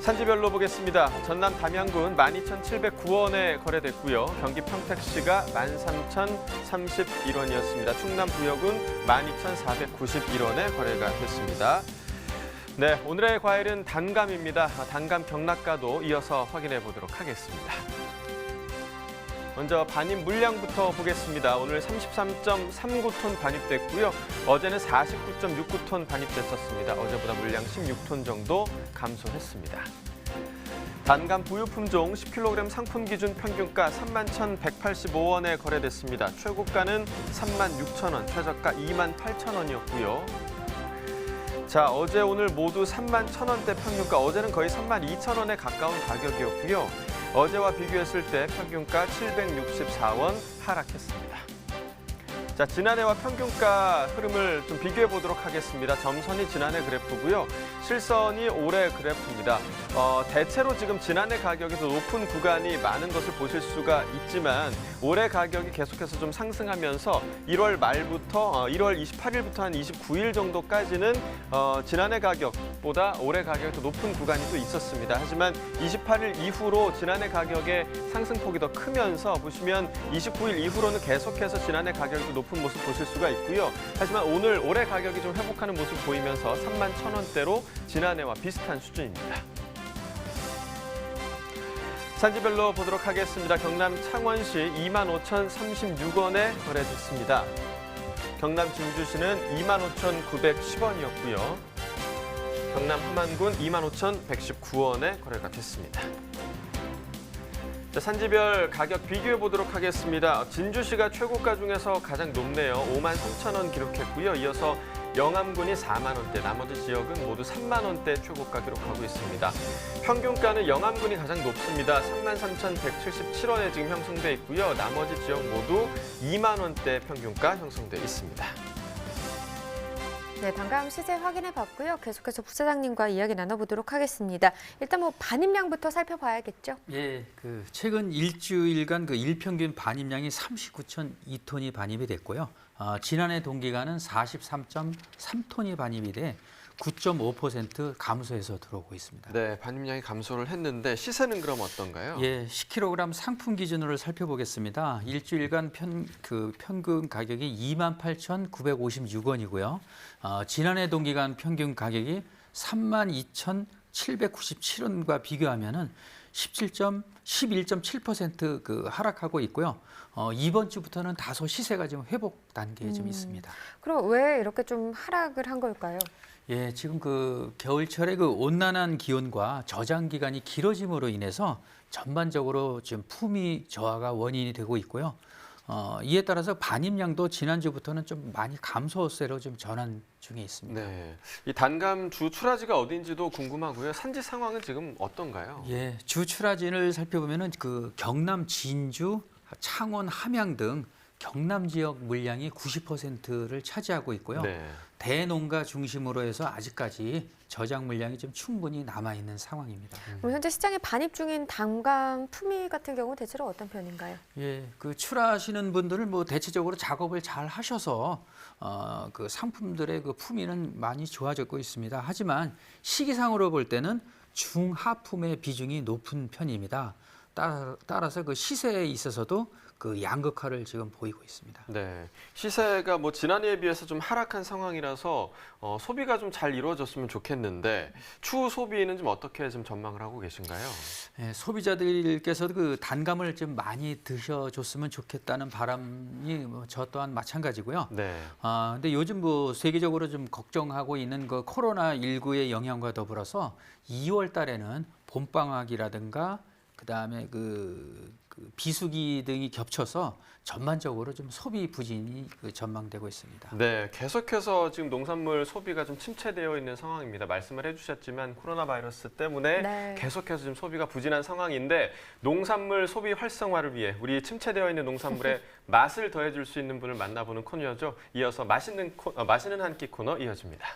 S4: 산지별로 보겠습니다. 전남 담양군 12,709원에 거래됐고요. 경기 평택시가 13,031원이었습니다. 충남 부여군 12,491원에 거래가 됐습니다. 네, 오늘의 과일은 단감입니다. 단감 경락가도 이어서 확인해 보도록 하겠습니다. 먼저 반입 물량부터 보겠습니다. 오늘 33.39톤 반입됐고요. 어제는 49.69톤 반입됐었습니다. 어제보다 물량 16톤 정도 감소했습니다. 단감 부유 품종 10kg 상품 기준 평균가 31,185원에 거래됐습니다. 최고가는 36,000원, 최저가 28,000원이었고요. 자, 어제 오늘 모두 31,000원대 평균가, 어제는 거의 32,000원에 가까운 가격이었고요. 어제와 비교했을 때 평균가 764원 하락했습니다. 자, 지난해와 평균가 흐름을 좀 비교해 보도록 하겠습니다. 점선이 지난해 그래프고요. 실선이 올해 그래프입니다. 대체로 지금 지난해 가격이 더 높은 구간이 많은 것을 보실 수가 있지만 올해 가격이 계속해서 좀 상승하면서 1월 말부터 1월 28일부터 한 29일 정도까지는 지난해 가격보다 올해 가격이 더 높은 구간이 또 있었습니다. 하지만 28일 이후로 지난해 가격의 상승폭이 더 크면서 보시면 29일 이후로는 계속해서 지난해 가격이 더 높은 모습 보실 수가 있고요. 하지만 오늘 올해 가격이 좀 회복하는 모습 보이면서 31,000원대로 지난해와 비슷한 수준입니다. 산지별로 보도록 하겠습니다. 경남 창원시 25,036원에 거래됐습니다. 경남 진주시는 25,910원이었고요. 경남 함안군 25,119원에 거래가 됐습니다. 자, 산지별 가격 비교해 보도록 하겠습니다. 진주시가 최고가 중에서 가장 높네요. 53,000원 기록했고요. 이어서 영암군이 4만 원대, 나머지 지역은 모두 3만 원대 최고가 기록하고 있습니다. 평균가는 영암군이 가장 높습니다. 33,177원에 지금 형성돼 있고요. 나머지 지역 모두 2만 원대 평균가 형성돼 있습니다.
S5: 네, 단감 시세 확인해 봤고요. 계속해서 부사장님과 이야기 나눠보도록 하겠습니다. 일단 반입량부터 살펴봐야겠죠.
S6: 예, 최근 일주일간 일평균 반입량이 39,002톤이 반입이 됐고요. 지난해 동기간은 43.3톤이 반입이 돼 9.5% 감소해서 들어오고 있습니다.
S4: 네, 반입량이 감소를 했는데 시세는 그럼 어떤가요?
S6: 예, 10kg 상품 기준으로 살펴보겠습니다. 일주일간 평균 가격이 28,956원이고요. 지난해 동기간 평균 가격이 32,797원과 비교하면은 11.7% 하락하고 있고요. 이번 주부터는 다소 시세가 지금 회복 단계에 좀 있습니다.
S5: 그럼 왜 이렇게 좀 하락을 한 걸까요?
S6: 예, 지금 겨울철에 온난한 기온과 저장 기간이 길어짐으로 인해서 전반적으로 지금 품위 저하가 원인이 되고 있고요. 이에 따라서 반입량도 지난주부터는 좀 많이 감소세로 좀 전환 중에 있습니다.
S4: 네, 이 단감 주 출하지가 어딘지도 궁금하고요. 산지 상황은 지금 어떤가요?
S6: 예, 주 출하진을 살펴보면은 경남 진주, 창원, 함양 등 경남 지역 물량이 90%를 차지하고 있고요.
S4: 네.
S6: 대농가 중심으로 해서 아직까지 저장 물량이 좀 충분히 남아 있는 상황입니다.
S5: 그럼 현재 시장에 반입 중인 단감 품위 같은 경우 대체로 어떤 편인가요?
S6: 예, 출하하시는 분들은 대체적으로 작업을 잘 하셔서 상품들의 품위는 많이 좋아지고 있습니다. 하지만 시기상으로 볼 때는 중하품의 비중이 높은 편입니다. 따라서 시세에 있어서도 양극화를 지금 보이고 있습니다.
S4: 네, 시세가 지난해에 비해서 좀 하락한 상황이라서 소비가 좀 잘 이루어졌으면 좋겠는데 추후 소비는 좀 어떻게 좀 전망을 하고 계신가요?
S6: 예, 소비자들께서 단감을 좀 많이 드셔줬으면 좋겠다는 바람이 저 또한 마찬가지고요.
S4: 네.
S6: 근데 요즘 세계적으로 좀 걱정하고 있는 코로나19의 영향과 더불어서 2월 달에는 봄방학이라든가 그다음에 비수기 등이 겹쳐서 전반적으로 좀 소비 부진이 전망되고 있습니다.
S4: 네, 계속해서 지금 농산물 소비가 좀 침체되어 있는 상황입니다. 말씀을 해주셨지만 코로나 바이러스 때문에
S5: 네.
S4: 계속해서 지금 소비가 부진한 상황인데 농산물 소비 활성화를 위해 우리 침체되어 있는 농산물의 맛을 더해줄 수 있는 분을 만나보는 코너죠. 이어서 맛있는 한 끼 코너 이어집니다.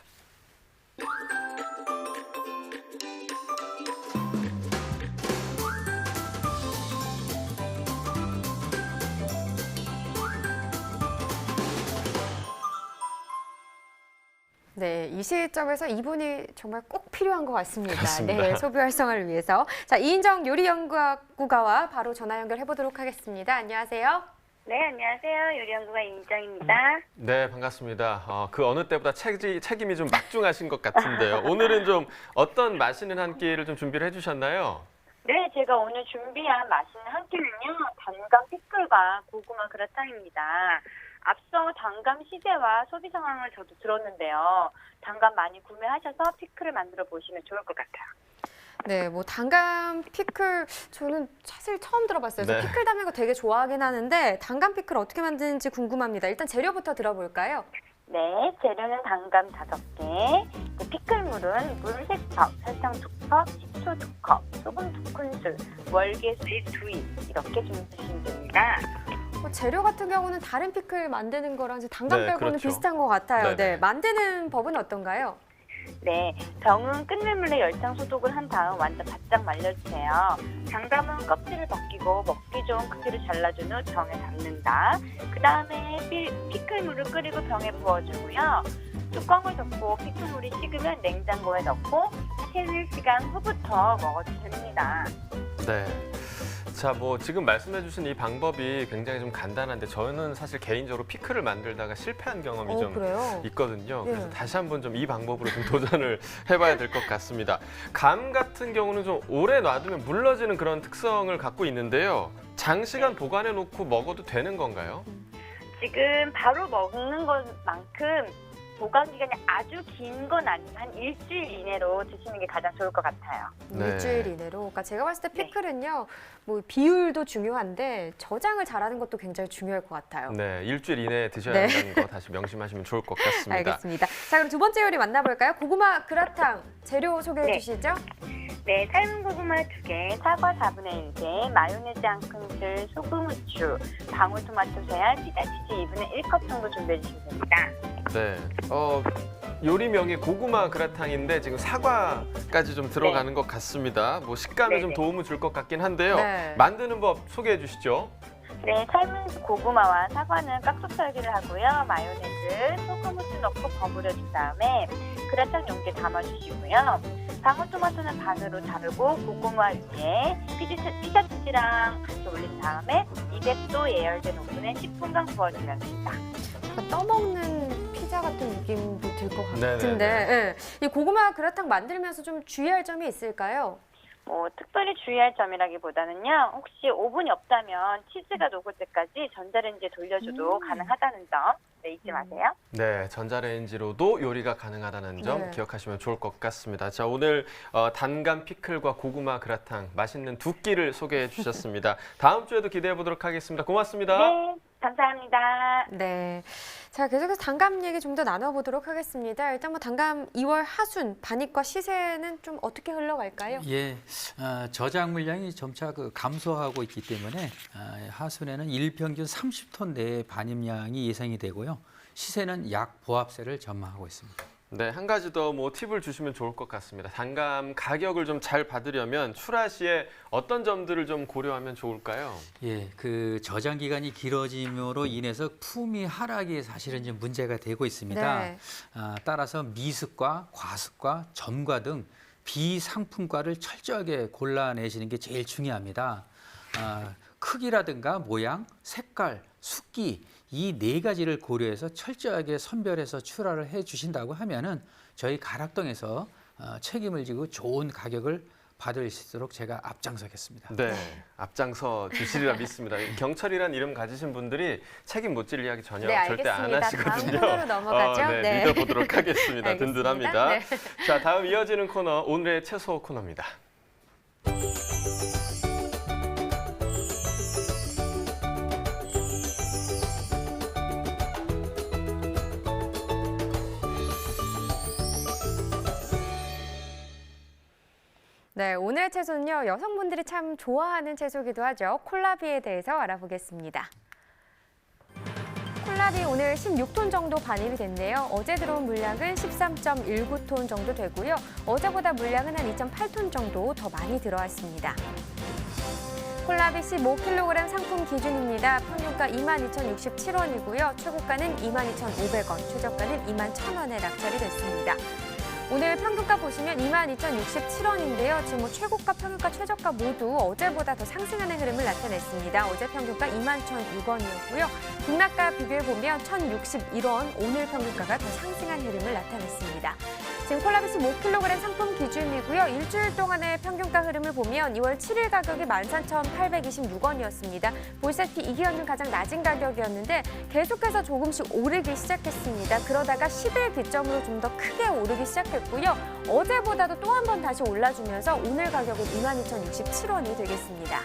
S5: 네, 이 시점에서 이분이 정말 꼭 필요한 것 같습니다.
S4: 그렇습니다.
S5: 네, 소비 활성화를 위해서. 자, 이인정 요리연구가와 바로 전화 연결해 보도록 하겠습니다. 안녕하세요.
S9: 네, 안녕하세요. 요리연구가 이인정입니다.
S4: 네, 반갑습니다. 그 어느 때보다 책임이 좀 막중하신 것 같은데요. 오늘은 좀 어떤 맛있는 한 끼를 좀 준비를 해주셨나요?
S9: 네, 제가 오늘 준비한 맛있는 한 끼는요. 단감 피클과 고구마 그라탕입니다. 앞서 단감 시세와 소비 상황을 저도 들었는데요. 단감 많이 구매하셔서 피클을 만들어 보시면 좋을 것 같아요.
S5: 네, 단감 피클 저는 사실 처음 들어봤어요.
S4: 네.
S5: 피클 담는 거 되게 좋아하긴 하는데 단감 피클 어떻게 만드는지 궁금합니다. 일단 재료부터 들어볼까요?
S9: 네, 재료는 단감 5개, 피클물은 물 3컵, 설탕 2컵, 식초 2컵, 소금 2큰술, 월계수잎 2잎 이렇게 준비하시면 됩니다.
S5: 재료 같은 경우는 다른 피클 만드는 거랑 단감
S4: 네,
S5: 빼고는
S4: 그렇죠.
S5: 비슷한 것 같아요.
S4: 네네.
S5: 네, 만드는 법은 어떤가요?
S9: 네, 병은 끓물물에 열창 소독을 한 다음 완전 바짝 말려주세요. 단감은 껍질을 벗기고 먹기 좋은 크기로 잘라준 후 병에 담는다. 그 다음에 피클물을 끓이고 병에 부어주고요. 뚜껑을 덮고 피클물이 식으면 냉장고에 넣고 3-4시간 후부터 먹어도 됩니다.
S4: 네. 자, 지금 말씀해주신 이 방법이 굉장히 좀 간단한데 저는 사실 개인적으로 피클을 만들다가 실패한 경험이 좀
S5: 그래요?
S4: 있거든요.
S5: 네.
S4: 그래서 다시 한번 좀 이 방법으로 좀 도전을 해봐야 될 것 같습니다. 감 같은 경우는 좀 오래 놔두면 물러지는 그런 특성을 갖고 있는데요. 장시간 보관해 놓고 먹어도 되는 건가요?
S9: 지금 바로 먹는 것만큼 보관 기간이 아주 긴 건 아니면 한 일주일 이내로 드시는 게 가장 좋을 것 같아요.
S4: 네.
S5: 일주일 이내로. 그러니까 제가 봤을 때 피클은요, 비율도 중요한데 저장을 잘하는 것도 굉장히 중요할 것 같아요.
S4: 네, 일주일 이내에 드셔야
S5: 네.
S4: 한다는 거 다시 명심하시면 좋을 것 같습니다.
S5: 알겠습니다. 자, 그럼 두 번째 요리 만나볼까요? 고구마 그라탕 재료 소개해
S9: 네.
S5: 주시죠.
S9: 네, 삶은 고구마 2개, 사과 4분의 1개, 마요네즈 1큰술, 소금, 후추, 방울토마토 새알, 피자치즈 2분의 1컵 정도 준비해 주시면 됩니다.
S4: 네, 요리명이 고구마 그라탕인데 지금 사과까지 좀 들어가는 것 같습니다. 식감에 좀
S9: 네네.
S4: 도움을 줄 것 같긴 한데요.
S5: 네.
S4: 만드는 법 소개해 주시죠.
S9: 네, 삶은 고구마와 사과는 깍둑 썰기를 하고요. 마요네즈, 소금, 후추 넣고 버무려준 다음에 그라탕 용기에 담아주시고요. 방울토마토는 반으로 자르고 고구마 위에 피자 치즈랑 같이 올린 다음에 200도 예열된 오븐에 10분간 구워주면 됩니다.
S5: 떠먹는 피자 같은 느낌도 들 것 같은데
S4: 네네네.
S5: 이 고구마 그라탕 만들면서 좀 주의할 점이 있을까요?
S9: 특별히 주의할 점이라기보다는요. 혹시 오븐이 없다면 치즈가 녹을 때까지 전자레인지에 돌려줘도 가능하다는 점 잊지 마세요.
S4: 네, 전자레인지로도 요리가 가능하다는 점
S5: 네.
S4: 기억하시면 좋을 것 같습니다. 자, 오늘 단감 피클과 고구마 그라탕 맛있는 두 끼를 소개해 주셨습니다. 다음 주에도 기대해 보도록 하겠습니다. 고맙습니다.
S9: 네, 감사합니다.
S5: 네. 자, 계속해서 단감 얘기 좀 더 나눠보도록 하겠습니다. 일단 뭐 단감 2월 하순 반입과 시세는 좀 어떻게 흘러갈까요?
S6: 예, 저장 물량이 점차 감소하고 있기 때문에 하순에는 일평균 30톤 내의 반입량이 예상이 되고요. 시세는 약 보합세를 전망하고 있습니다.
S4: 네, 한 가지 더 팁을 주시면 좋을 것 같습니다. 단감 가격을 좀 잘 받으려면 출하 시에 어떤 점들을 좀 고려하면 좋을까요?
S6: 예, 저장 기간이 길어짐으로 인해서 품위 하락이 사실은 좀 문제가 되고 있습니다.
S5: 네.
S6: 따라서 미습과 과습과 점과 등 비상품과를 철저하게 골라내시는 게 제일 중요합니다. 크기라든가 모양, 색깔, 숫기 이 네 가지를 고려해서 철저하게 선별해서 출하를 해주신다고 하면은 저희 가락동에서 책임을 지고 좋은 가격을 받을 수 있도록 제가 앞장서겠습니다.
S4: 네, 앞장서 주시리라 믿습니다. 경철이란 이름 가지신 분들이 책임 못 질 이야기 전혀
S5: 네,
S4: 절대 안
S5: 알겠습니다.
S4: 하시거든요.
S5: 다음 코너로 넘어가죠.
S4: 네,
S5: 네.
S4: 믿어보도록 하겠습니다.
S5: 알겠습니다.
S4: 든든합니다.
S5: 네.
S4: 자, 다음 이어지는 코너 오늘의 채소 코너입니다.
S5: 네, 오늘의 채소는요. 여성분들이 참 좋아하는 채소이기도 하죠. 콜라비에 대해서 알아보겠습니다. 콜라비 오늘 16톤 정도 반입이 됐네요. 어제 들어온 물량은 13.19톤 정도 되고요. 어제보다 물량은 한 2.8톤 정도 더 많이 들어왔습니다. 콜라비 15kg 상품 기준입니다. 평균가 22,067원이고요. 최고가는 22,500원, 최저가는 21,000원에 낙찰이 됐습니다. 오늘 평균가 보시면 22,067원인데요. 지금 최고가, 평균가, 최저가 모두 어제보다 더 상승하는 흐름을 나타냈습니다. 어제 평균가 21,006원이었고요. 등락가 비교해보면 1,061원, 오늘 평균가가 더 상승한 흐름을 나타냈습니다. 지금 콜라비 15kg 상품 기준이고요. 일주일 동안의 평균가 흐름을 보면 2월 7일 가격이 13,826원이었습니다. 보시다시피 이 기간 중 가장 낮은 가격이었는데 계속해서 조금씩 오르기 시작했습니다. 그러다가 10일 기점으로 좀 더 크게 오르기 시작했고요. 어제보다도 또 한 번 다시 올라주면서 오늘 가격은 22,067원이 되겠습니다.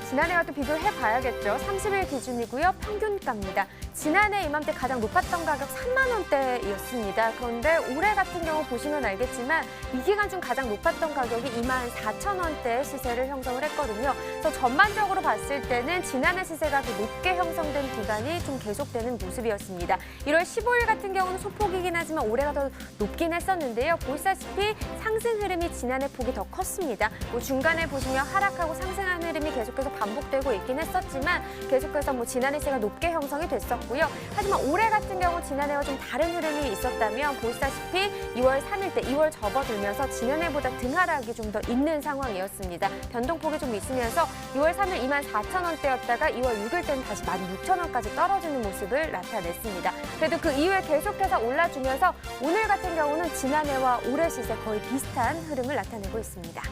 S5: 지난해와 또 비교를 해봐야겠죠. 30일 기준이고요. 평균가입니다. 지난해 이맘때 가장 높았던 가격 3만 원대였습니다. 그런데 올해 같은 경우 보시면 알겠지만 이 기간 중 가장 높았던 가격이 24,000원대의 시세를 형성을 했거든요. 그래서 전반적으로 봤을 때는 지난해 시세가 더 높게 형성된 기간이 좀 계속되는 모습이었습니다. 1월 15일 같은 경우는 소폭이긴 하지만 올해가 더 높긴 했었는데요. 보시다시피 상승 흐름이 지난해 폭이 더 컸습니다. 중간에 보시면 하락하고 상승한 흐름이 계속해서 반복되고 있긴 했었지만 계속해서 지난해 시세가 높게 형성이 됐었고요. 하지만 올해 같은 경우 지난해와 좀 다른 흐름이 있었다면 보시다시피 2월 3일 때 2월 접어들면서 지난해보다 등하락이 좀 더 있는 상황이었습니다. 변동폭이 좀 있으면서 2월 3일 24,000원대였다가 2월 6일 때는 다시 16,000원까지 떨어지는 모습을 나타냈습니다. 그래도 그 이후에 계속해서 올라주면서 오늘 같은 경우는 지난해와 올해 시세 거의 비슷한 흐름을 나타내고 있습니다.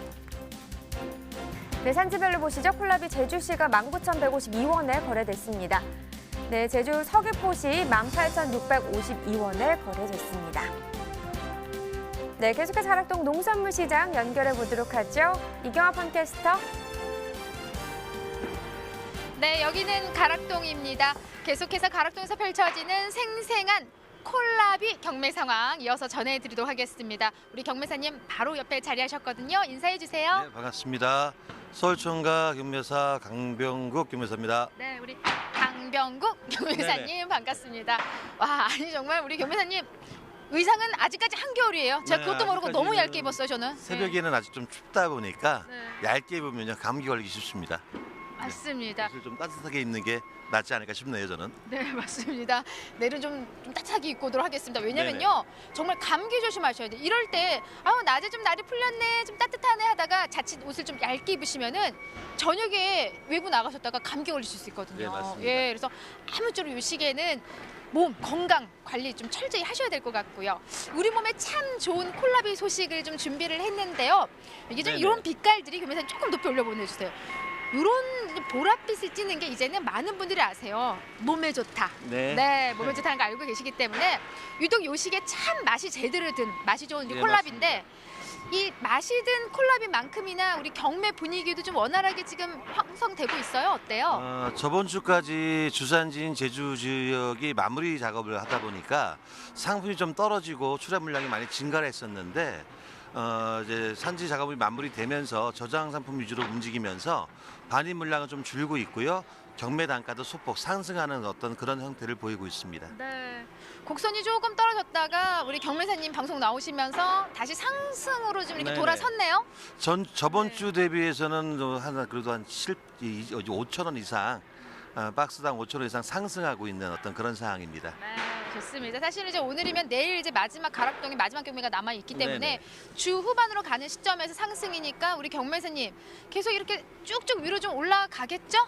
S5: 네, 산지별로 보시죠. 콜라비 제주시가 19,152원에 거래됐습니다. 네, 제주 서귀포시 18,652원에 거래됐습니다. 네, 계속해서 가락동 농산물 시장 연결해 보도록 하죠. 이경아 팟캐스터.
S7: 네, 여기는 가락동입니다. 계속해서 가락동에서 펼쳐지는 생생한 콜라비 경매 상황 이어서 전해드리도록 하겠습니다. 우리 경매사님 바로 옆에 자리하셨거든요. 인사해 주세요.
S10: 네, 반갑습니다. 서울청가 경매사 강병국 경매사입니다.
S7: 네, 우리 강병국 경매사님
S10: 네네.
S7: 반갑습니다. 와, 아니 정말 우리 경매사님 의상은 아직까지 한겨울이에요. 제가
S10: 네,
S7: 그것도 모르고 너무
S10: 아직까지는
S7: 얇게 입었어요, 저는.
S10: 새벽에는 아직 좀 춥다 보니까
S7: 네.
S10: 얇게 입으면 감기 걸리기 쉽습니다.
S7: 맞습니다.
S10: 옷을 좀 따뜻하게 입는 게 낫지 않을까 싶네요, 저는.
S7: 네, 맞습니다. 내일은 좀 따뜻하게 입고 오도록 하겠습니다. 왜냐면요, 정말 감기 조심하셔야 돼요. 이럴 때 낮에 좀 날이 풀렸네, 좀 따뜻하네 하다가 자칫 옷을 좀 얇게 입으시면은 저녁에 외부 나가셨다가 감기 걸릴 수 있거든요.
S10: 네, 맞습니다.
S7: 예, 그래서 아무쪼록 이 시기에는 몸 건강 관리 좀 철저히 하셔야 될 것 같고요. 우리 몸에 참 좋은 콜라비 소식을 좀 준비를 했는데요. 이게 좀
S10: 네네.
S7: 이런 빛깔들이 교매사님 조금 높이 올려 보내주세요. 이런 보랏빛을 띠는 게 이제는 많은 분들이 아세요. 몸에 좋다.
S10: 네.
S7: 몸에 좋다는 거 알고 계시기 때문에 유독 요 시기에 참 맛이 제대로 든 맛이 좋은 이
S10: 네,
S7: 콜라비인데 이 맛이 든 콜라비만큼이나 우리 경매 분위기도 좀 원활하게 지금 형성되고 있어요. 어때요?
S10: 저번 주까지 주산지인 제주 지역이 마무리 작업을 하다 보니까 상품이 좀 떨어지고 출하 물량이 많이 증가를 했었는데 이제 산지 작업이 마무리되면서 저장 상품 위주로 움직이면서 반입 물량은 좀 줄고 있고요. 경매 단가도 소폭 상승하는 어떤 그런 형태를 보이고 있습니다.
S7: 네. 곡선이 조금 떨어졌다가 우리 경매사님 방송 나오시면서 다시 상승으로 좀 이렇게
S10: 네네.
S7: 돌아섰네요.
S10: 저번
S7: 네.
S10: 주 대비해서는 그래도 한 5천 원 이상 박스당 5천 원 이상 상승하고 있는 어떤 그런 상황입니다.
S7: 네, 좋습니다. 사실 이제 오늘이면 내일 이제 마지막 가락동의 마지막 경매가 남아 있기 때문에
S10: 네네.
S7: 주 후반으로 가는 시점에서 상승이니까 우리 경매사님 계속 이렇게 쭉쭉 위로 좀 올라가겠죠?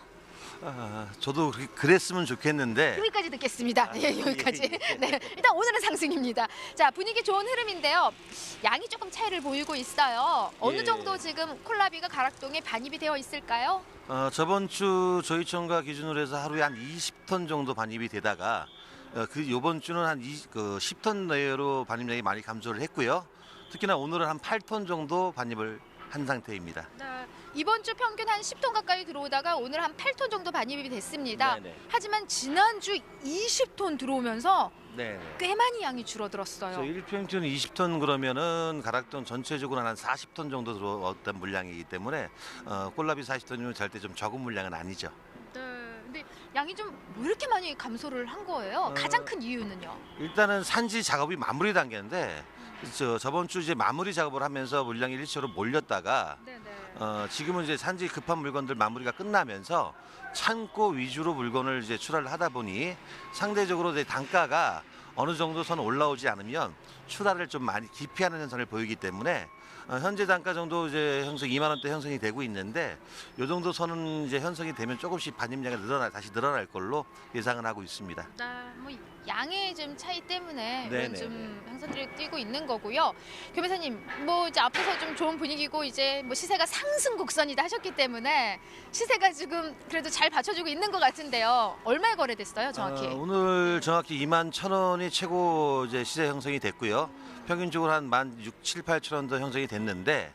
S10: 저도 그랬으면 좋겠는데
S7: 여기까지 듣겠습니다. 예, 여기까지.
S10: 예.
S7: 네, 일단 오늘은 상승입니다. 자, 분위기 좋은 흐름인데요. 양이 조금 차이를 보이고 있어요. 어느
S10: 예.
S7: 정도 지금 콜라비가 가락동에 반입이 되어 있을까요?
S10: 저번 주 저희 청가 기준으로 해서 하루에 한 20톤 정도 반입이 되다가 요번 주는 한 10톤 내외로 반입량이 많이 감소를 했고요. 특히나 오늘은 한 8톤 정도 반입을 한 상태입니다.
S7: 네, 이번 주 평균 한 10톤 가까이 들어오다가 오늘 한 8톤 정도 반입이 됐습니다.
S10: 네네.
S7: 하지만 지난주 20톤 들어오면서
S10: 네.
S7: 꽤 많이 양이 줄어들었어요.
S10: 저 일평균 20톤 그러면은 가락동 전체적으로 한 40톤 정도 들어왔던 물량이기 때문에 콜라비 40톤이면 절대 좀 적은 물량은 아니죠.
S7: 네, 근데 양이 좀 왜 이렇게 많이 감소를 한 거예요? 가장 큰 이유는요?
S10: 일단은 산지 작업이 마무리 단계인데 저번 주 이제 마무리 작업을 하면서 물량이 일시로 몰렸다가 지금은 이제 산지 급한 물건들 마무리가 끝나면서 창고 위주로 물건을 이제 출하를 하다 보니 상대적으로 이제 단가가 어느 정도 선 올라오지 않으면 출하를 좀 많이 기피하는 현상을 보이기 때문에 현재 단가 정도 이제 2만 원대 형성이 되고 있는데 이 정도 선은 이제 형성이 되면 조금씩 반입량이 다시 늘어날 걸로 예상을 하고 있습니다.
S7: 뭐 양의 좀 차이 때문에 이런
S10: 네네네.
S7: 좀 행사들이 뛰고 있는 거고요. 교매사님, 뭐 이제 앞에서 좀 좋은 분위기고 이제 뭐 시세가 상승 곡선이다 하셨기 때문에 시세가 지금 그래도 잘 받쳐주고 있는 것 같은데요. 얼마에 거래됐어요, 정확히?
S10: 오늘 정확히 2만 1,000원이 최고 이제 시세 형성이 됐고요. 평균적으로 한 16,700~8,000원 더 형성이 됐는데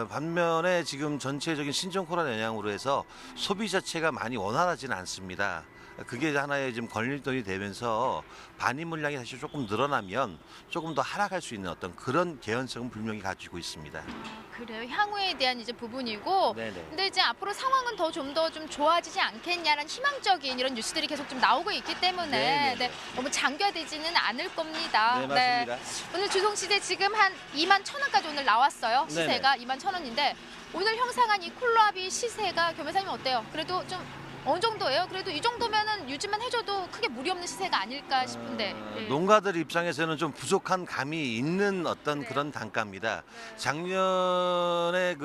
S10: 반면에 지금 전체적인 신종 코로나 영향으로 해서 소비 자체가 많이 원활하지는 않습니다. 그게 하나의 지금 걸림돌이 되면서 반입 물량이 다시 조금 늘어나면 조금 더 하락할 수 있는 어떤 그런 개연성은 분명히 가지고 있습니다.
S7: 그래요. 향후에 대한 이제 부분이고.
S10: 네네.
S7: 근데 이제 앞으로 상황은 좀 더 좀 좋아지지 않겠냐라는 희망적인 이런 뉴스들이 계속 좀 나오고 있기 때문에
S10: 네네네.
S7: 너무 장기화되지는 않을 겁니다.
S10: 네, 맞습니다.
S7: 오늘 주송시대 지금 한 2만 1,000원까지 오늘 나왔어요. 시세가 2만 1,000원인데 오늘 형상한 이 콜라비 시세가 교매사님 어때요? 그래도 좀 어느 정도예요? 그래도 이 정도면은 유지만 해줘도 크게 무리 없는 시세가 아닐까 싶은데. 예.
S10: 농가들 입장에서는 좀 부족한 감이 있는 어떤
S7: 네.
S10: 그런 단가입니다. 작년에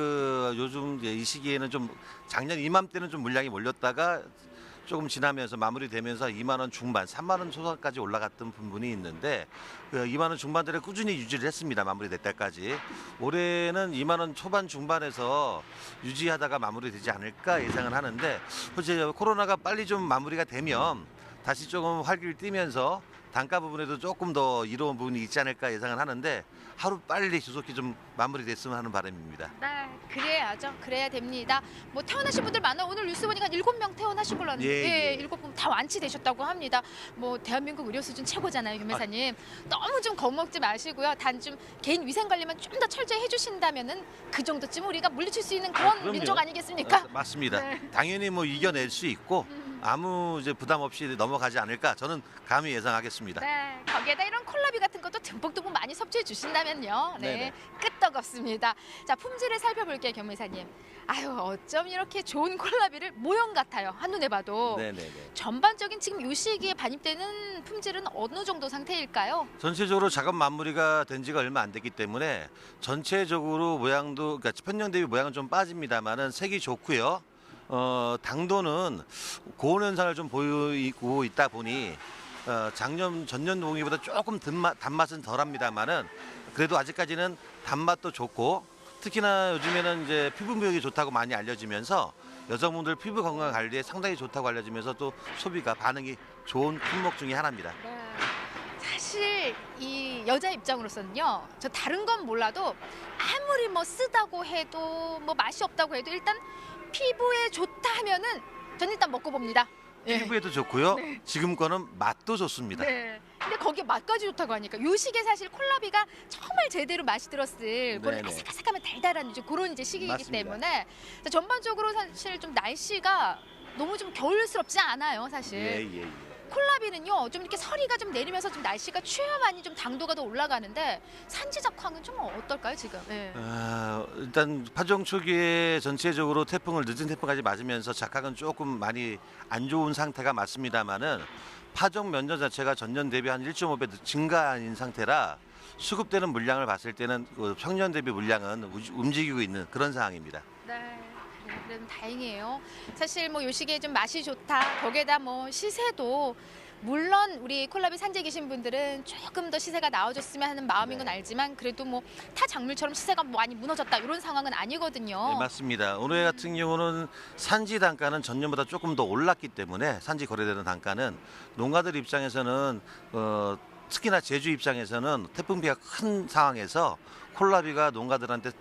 S10: 요즘 이 시기에는 좀 작년 이맘때는 좀 물량이 몰렸다가 조금 지나면서 마무리되면서 2만 원 중반, 3만 원 초반까지 올라갔던 부분이 있는데 2만 원 중반대를 꾸준히 유지를 했습니다. 마무리될 때까지. 올해는 2만 원 초반 중반에서 유지하다가 마무리되지 않을까 예상을 하는데 이제 코로나가 빨리 좀 마무리가 되면 다시 조금 활기를 띠면서 단가 부분에도 조금 더 이로운 부분이 있지 않을까 예상을 하는데 하루 빨리 조속히 좀 마무리됐으면 하는 바람입니다.
S7: 네, 그래야죠. 그래야 됩니다. 뭐 태어나신 분들 많아. 오늘 뉴스 보니까 7명 태어나신 걸로 아는데
S10: 예.
S7: 7분 다 완치되셨다고 합니다. 뭐 대한민국 의료 수준 최고잖아요, 유매사님. 너무 좀 겁먹지 마시고요. 단 좀 개인 위생 관리만 좀 더 철저히 해주신다면은 그 정도쯤 우리가 물리칠 수 있는 그런
S10: 그럼요.
S7: 민족 아니겠습니까?
S10: 맞습니다.
S7: 네.
S10: 당연히 뭐 이겨낼 수 있고 아무 이제 부담 없이 넘어가지 않을까 저는 감히 예상하겠습니다.
S7: 네, 거기에다 이런 콜라비 같은 것도 듬뿍듬뿍 많이 섭취해 주신다면요. 네,
S10: 네네.
S7: 끄떡없습니다. 자, 품질을 살펴볼게요, 경매사님. 아유, 어쩜 이렇게 좋은 콜라비를 모형 같아요. 한눈에 봐도.
S10: 네네네.
S7: 전반적인 지금 이 시기에 반입되는 품질은 어느 정도 상태일까요?
S10: 전체적으로 작업 마무리가 된 지가 얼마 안 됐기 때문에 전체적으로 모양도 그러니까 편년 대비 모양은 좀 빠집니다만은 색이 좋고요. 당도는 고온 현상을 좀 보이고 있다 보니 작년 전년 동기보다 조금 단맛은 덜합니다만은 그래도 아직까지는 단맛도 좋고 특히나 요즘에는 이제 피부 미용이 좋다고 많이 알려지면서 여성분들 피부 건강 관리에 상당히 좋다고 알려지면서 또 소비가 반응이 좋은 품목 중에 하나입니다.
S7: 사실 이 여자 입장으로서는요, 저 다른 건 몰라도 아무리 뭐 쓰다고 해도 뭐 맛이 없다고 해도 일단 피부에 좋다 하면은 전 일단 먹고 봅니다.
S10: 피부에도 좋고요. 지금 거는 맛도 좋습니다.
S7: 네. 근데 거기에 맛까지 좋다고 하니까 요 시기에 사실 콜라비가 정말 제대로 맛이 들었을 그런
S10: 네네.
S7: 아삭아삭하면 달달한 이제 그런 이제 시기이기
S10: 맞습니다.
S7: 때문에 전반적으로 사실 좀 날씨가 너무 좀 겨울스럽지 않아요, 사실.
S10: 예.
S7: 콜라비는요, 좀 이렇게 서리가 좀 내리면서 좀 날씨가 추워야만이 좀 당도가 더 올라가는데 산지작황은 좀 어떨까요, 지금? 네.
S10: 일단 파종 초기에 전체적으로 태풍을 늦은 태풍까지 맞으면서 작황은 조금 많이 안 좋은 상태가 맞습니다만은 파종 면적 자체가 전년 대비 한 1.5배 증가한 상태라 수급되는 물량을 봤을 때는 평년 대비 물량은 움직이고 있는 그런 상황입니다.
S7: 네. 그래도 다행이에요. 사실 뭐 요 시기에 좀 맛이 좋다. 거기에다 뭐 시세도 물론 우리 콜라비 산지에 계신 분들은 조금 더 시세가 나아졌으면 하는 마음인 건 알지만 그래도 뭐 타 작물처럼 시세가 많이 무너졌다 이런 상황은 아니거든요.
S10: 네, 맞습니다. 올해 같은 경우는 산지 단가는 전년보다 조금 더 올랐기 때문에 산지 거래되는 단가는 농가들 입장에서는 특히나 제주 입장에서는 태풍비가 큰 상황에서 콜라비가 농가들한테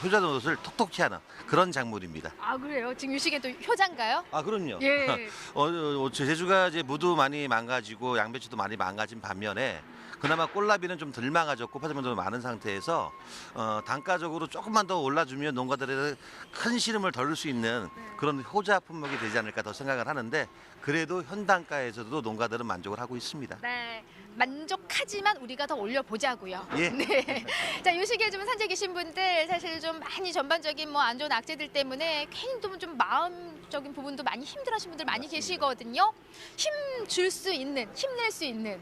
S10: 효자 노릇을 톡톡히 하는 그런 작물입니다.
S7: 아, 그래요? 지금 요 시기에 또 효자인가요?
S10: 아, 그럼요.
S7: 예.
S10: 제주가 이제 무도 많이 망가지고 양배추도 많이 망가진 반면에 그나마 콜라비는 좀 덜 망가졌고 파종면도 많은 상태에서 단가적으로 조금만 더 올라주면 농가들의 큰 시름을 덜을 수 있는 그런 효자 품목이 되지 않을까 더 생각을 하는데 그래도 현 단가에서도 농가들은 만족을 하고 있습니다.
S7: 네. 만족하지만 우리가 더 올려보자고요.
S10: 예.
S7: 네. 자, 요 시기에 좀 산지에 계신 분들 사실 좀 많이 전반적인 뭐 안 좋은 악재들 때문에 괜히 좀 마음적인 부분도 많이 힘들어하시는 분들 많이 계시거든요. 힘 줄 수 있는, 힘낼 수 있는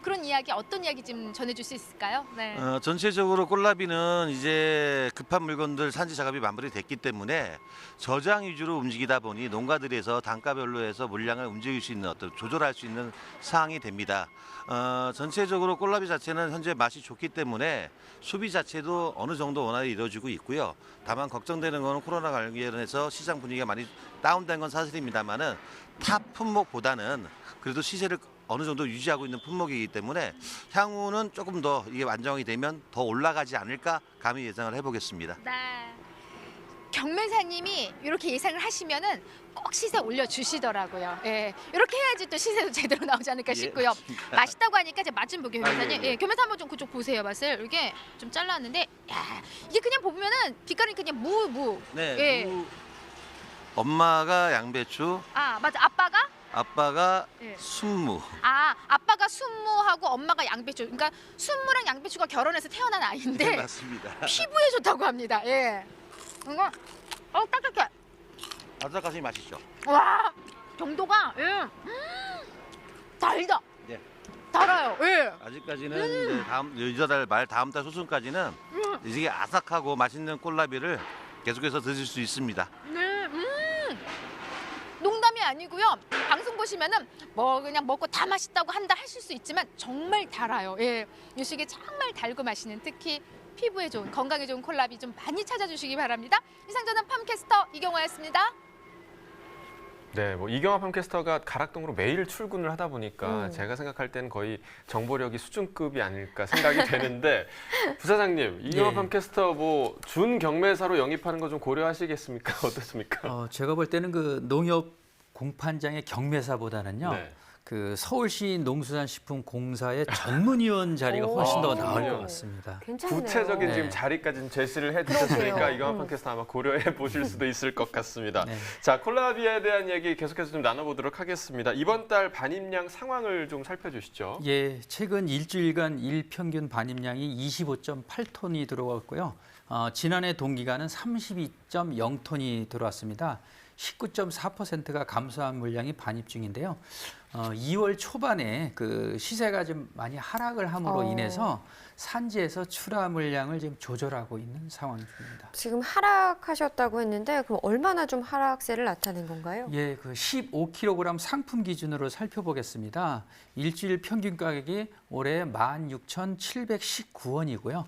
S7: 그런 이야기 어떤 이야기 좀 전해줄 수 있을까요? 네.
S10: 전체적으로 콜라비는 이제 급한 물건들 산지 작업이 마무리됐기 때문에 저장 위주로 움직이다 보니 농가들에서 단가별로 해서 물량을 움직일 수 있는 어떤 조절할 수 있는 사항이 됩니다. 전체적으로 콜라비 자체는 현재 맛이 좋기 때문에 소비 자체도 어느 정도 원활히 이루어지고 있고요. 다만 걱정되는 것은 코로나 관련해서 시장 분위기가 많이 다운된 건 사실입니다만은 탑 품목보다는 그래도 시세를 어느 정도 유지하고 있는 품목이기 때문에 향후는 조금 더 이게 안정이 되면 더 올라가지 않을까 감히 예상을 해보겠습니다.
S7: 네. 경매사님이 이렇게 예상을 하시면은 꼭 시세 올려주시더라고요. 예, 이렇게 해야지 또 시세도 제대로 나오지 않을까 싶고요. 맛있다고 하니까 제가 맛 좀 보게요, 경매사님. 예, 경매사 한번 좀 그쪽 보세요, 맛을. 이게 좀 잘랐는데, 야, 이게 그냥 보면은 빛깔이 그냥 무.
S10: 네.
S7: 예.
S10: 엄마가 양배추,
S7: 아, 맞아.
S10: 아빠가
S7: 예.
S10: 순무.
S7: 아, 아빠가 순무하고 엄마가 양배추. 그러니까 순무랑 양배추가 결혼해서 태어난 아이인데
S10: 네, 맞습니다.
S7: 피부에 좋다고 합니다. 예. 이거 딱딱해.
S10: 아삭아삭이 맛있죠.
S7: 와, 정도가 달다.
S10: 네.
S7: 달아요. 예.
S10: 아직까지는 이제 이달 말 다음 달 소순까지는 이게 아삭하고 맛있는 콜라비를 계속해서 드실 수 있습니다.
S7: 네. 농담이 아니고요. 방송 보시면은 뭐 그냥 먹고 다 맛있다고 한다 하실 수 있지만 정말 달아요. 예. 이 시기에 정말 달고 맛있는 특히 피부에 좋은 건강에 좋은 콜라비 좀 많이 찾아주시기 바랍니다. 이상 저는 팜캐스터 이경화였습니다.
S4: 네, 뭐 이경화 팜캐스터가 가락동으로 매일 출근을 하다 보니까 제가 생각할 때는 거의 정보력이 수준급이 아닐까 생각이 되는데 부사장님, 이경화 팜캐스터 뭐 준 경매사로 영입하는 거 좀 고려하시겠습니까? 어떻습니까?
S6: 제가 볼 때는 그 농협 공판장의 경매사보다는요.
S4: 네.
S6: 그 서울시 농수산식품공사의 전문위원 자리가 훨씬 더 나을 것 같습니다.
S5: 괜찮네요.
S4: 구체적인
S6: 네.
S4: 지금 자리까지 제시를 해주셨으니까
S5: 그러게요.
S4: 이광환 팟캐스트 아마 고려해 보실 수도 있을 것 같습니다.
S6: 네.
S4: 자, 콜라비에 대한 얘기 계속해서 좀 나눠보도록 하겠습니다. 이번 달 반입량 상황을 좀 살펴주시죠.
S6: 예, 최근 일주일간 일평균 반입량이 25.8톤이 들어왔고요. 지난해 동기간은 32.0톤이 들어왔습니다. 19.4%가 감소한 물량이 반입 중인데요. 2월 초반에 그 시세가 좀 많이 하락을 함으로 인해서 산지에서 출하 물량을 지금 조절하고 있는 상황 중입니다.
S5: 지금 하락하셨다고 했는데 그럼 얼마나 좀 하락세를 나타낸 건가요?
S6: 예, 그 15kg 상품 기준으로 살펴보겠습니다. 일주일 평균 가격이 올해 16,719원이고요.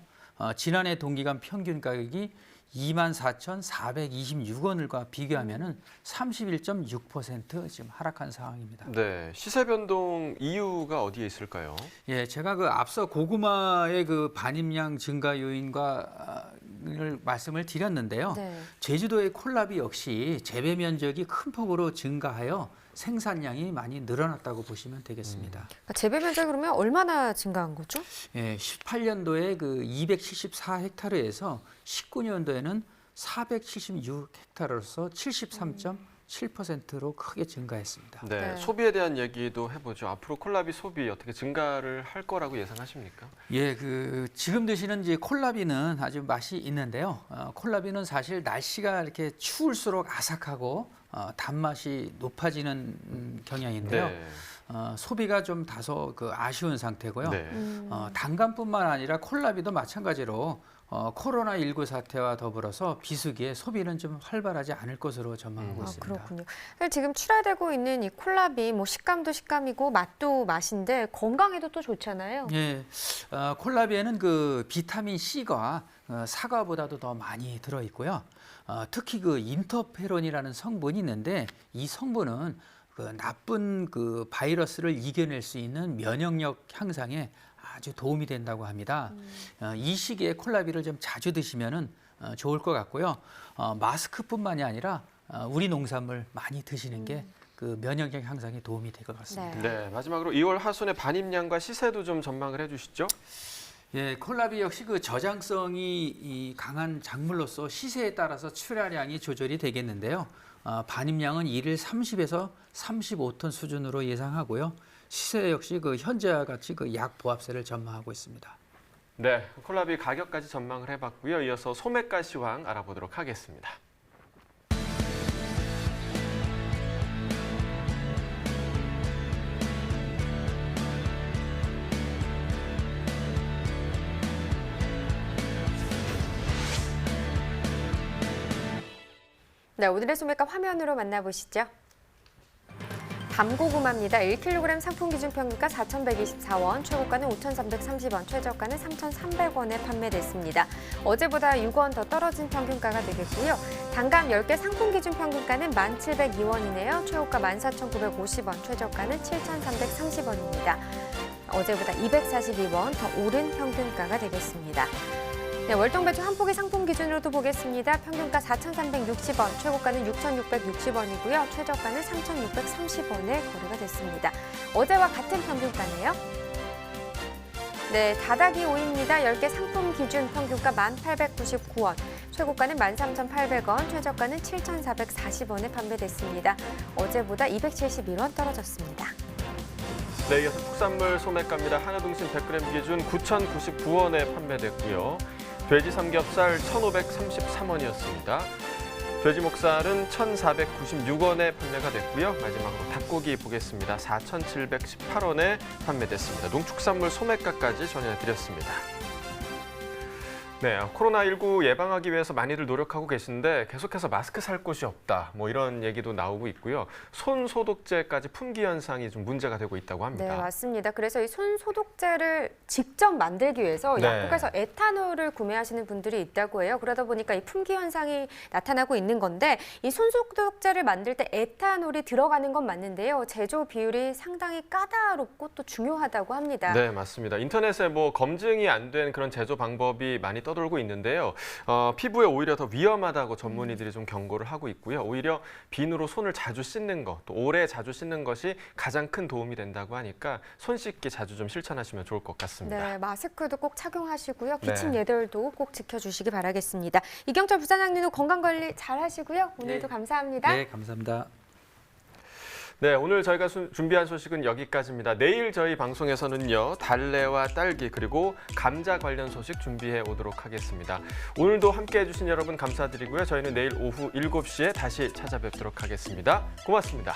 S6: 지난해 동기간 평균 가격이 24,426원과 비교하면은 31.6% 지금 하락한 상황입니다.
S4: 네, 시세 변동 이유가 어디에 있을까요?
S6: 예, 제가 그 앞서 고구마의 그 반입량 증가 요인과 말씀을 드렸는데요.
S5: 네.
S6: 제주도의 콜라비 역시 재배 면적이 큰 폭으로 증가하여 생산량이 많이 늘어났다고 보시면 되겠습니다.
S5: 그러니까 재배 면적이 그러면 얼마나 증가한 거죠?
S6: 예, 18년도에 그 274헥타르에서 19년도에는 476헥타르로서 73.7%로 크게 증가했습니다.
S4: 네,
S5: 네.
S4: 소비에 대한 얘기도 해보죠. 앞으로 콜라비 소비 어떻게 증가를 할 거라고 예상하십니까?
S6: 예, 그 지금 드시는 이제 콜라비는 아주 맛이 있는데요. 콜라비는 사실 날씨가 이렇게 추울수록 아삭하고 단맛이 높아지는 경향인데요.
S4: 네.
S6: 소비가 좀 다소 그 아쉬운 상태고요.
S4: 네.
S6: 단감뿐만 아니라 콜라비도 마찬가지로 코로나19 사태와 더불어서 비수기에 소비는 좀 활발하지 않을 것으로 전망하고 있습니다.
S5: 그렇군요. 사실 지금 출하되고 있는 이 콜라비 뭐 식감도 식감이고 맛도 맛인데 건강에도 또 좋잖아요.
S6: 예, 콜라비에는 그 비타민 C가 사과보다도 더 많이 들어 있고요. 특히 그 인터페론이라는 성분이 있는데 이 성분은 그 나쁜 그 바이러스를 이겨낼 수 있는 면역력 향상에 아주 도움이 된다고 합니다. 이 시기에 콜라비를 좀 자주 드시면은 좋을 것 같고요. 마스크뿐만이 아니라 우리 농산물 많이 드시는 게 그 면역력 향상에 도움이 될 것 같습니다.
S4: 네, 마지막으로 2월 하순의 반입량과 시세도 좀 전망을 해주시죠.
S6: 예, 콜라비 역시 그 저장성이 강한 작물로서 시세에 따라서 출하량이 조절이 되겠는데요. 반입량은 1일 30에서 35톤 수준으로 예상하고요. 시세 역시 그 현재와 같이 그 약 보합세를 전망하고 있습니다.
S4: 네, 콜라비 가격까지 전망을 해봤고요. 이어서 소매가 시황 알아보도록 하겠습니다.
S5: 네, 오늘의 소매가 화면으로 만나보시죠. 밤고구마입니다. 1kg 상품 기준 평균가 4,124원, 최고가는 5,330원, 최저가는 3,300원에 판매됐습니다. 어제보다 6원 더 떨어진 평균가가 되겠고요. 단감 10개 상품 기준 평균가는 1,702원이네요. 최고가 14,950원, 최저가는 7,330원입니다. 어제보다 242원 더 오른 평균가가 되겠습니다. 네, 월동배추 한 포기 상품 기준으로도 보겠습니다. 평균가 4,360원, 최고가는 6,660원이고요. 최저가는 3,630원에 거래가 됐습니다. 어제와 같은 평균가네요. 네, 다다기 오이입니다. 10개 상품 기준 평균가 1,899원, 최고가는 13,800원, 최저가는 7,440원에 판매됐습니다. 어제보다 271원 떨어졌습니다.
S4: 네, 이어서 국산물 소매가입니다. 한우등심 100g 기준 9,099원에 판매됐고요. 돼지 삼겹살 1,533원이었습니다. 돼지 목살은 1,496원에 판매가 됐고요. 마지막으로 닭고기 보겠습니다. 4,718원에 판매됐습니다. 농축산물 소매가까지 전해드렸습니다. 네, 코로나19 예방하기 위해서 많이들 노력하고 계신데 계속해서 마스크 살 곳이 없다. 뭐 이런 얘기도 나오고 있고요. 손 소독제까지 품귀 현상이 좀 문제가 되고 있다고 합니다.
S5: 네, 맞습니다. 그래서 이 손 소독제를 직접 만들기 위해서
S4: 네.
S5: 약국에서 에탄올을 구매하시는 분들이 있다고 해요. 그러다 보니까 이 품귀 현상이 나타나고 있는 건데 이 손 소독제를 만들 때 에탄올이 들어가는 건 맞는데요. 제조 비율이 상당히 까다롭고 또 중요하다고 합니다.
S4: 네, 맞습니다. 인터넷에 뭐 검증이 안 된 그런 제조 방법이 많이 떠돌고 있는데요. 피부에 오히려 더 위험하다고 전문의들이 좀 경고를 하고 있고요. 오히려 비누로 손을 자주 씻는 것, 또 오래 자주 씻는 것이 가장 큰 도움이 된다고 하니까 손 씻기 자주 좀 실천하시면 좋을 것 같습니다.
S5: 네, 마스크도 꼭 착용하시고요.
S4: 네.
S5: 기침 예절도 꼭 지켜주시기 바라겠습니다. 이경철 부사장님도 건강관리 잘 하시고요. 오늘도 감사합니다.
S6: 네, 감사합니다.
S4: 네, 오늘 저희가 준비한 소식은 여기까지입니다. 내일 저희 방송에서는요, 달래와 딸기 그리고 감자 관련 소식 준비해 오도록 하겠습니다. 오늘도 함께해 주신 여러분 감사드리고요. 저희는 내일 오후 7시에 다시 찾아뵙도록 하겠습니다. 고맙습니다.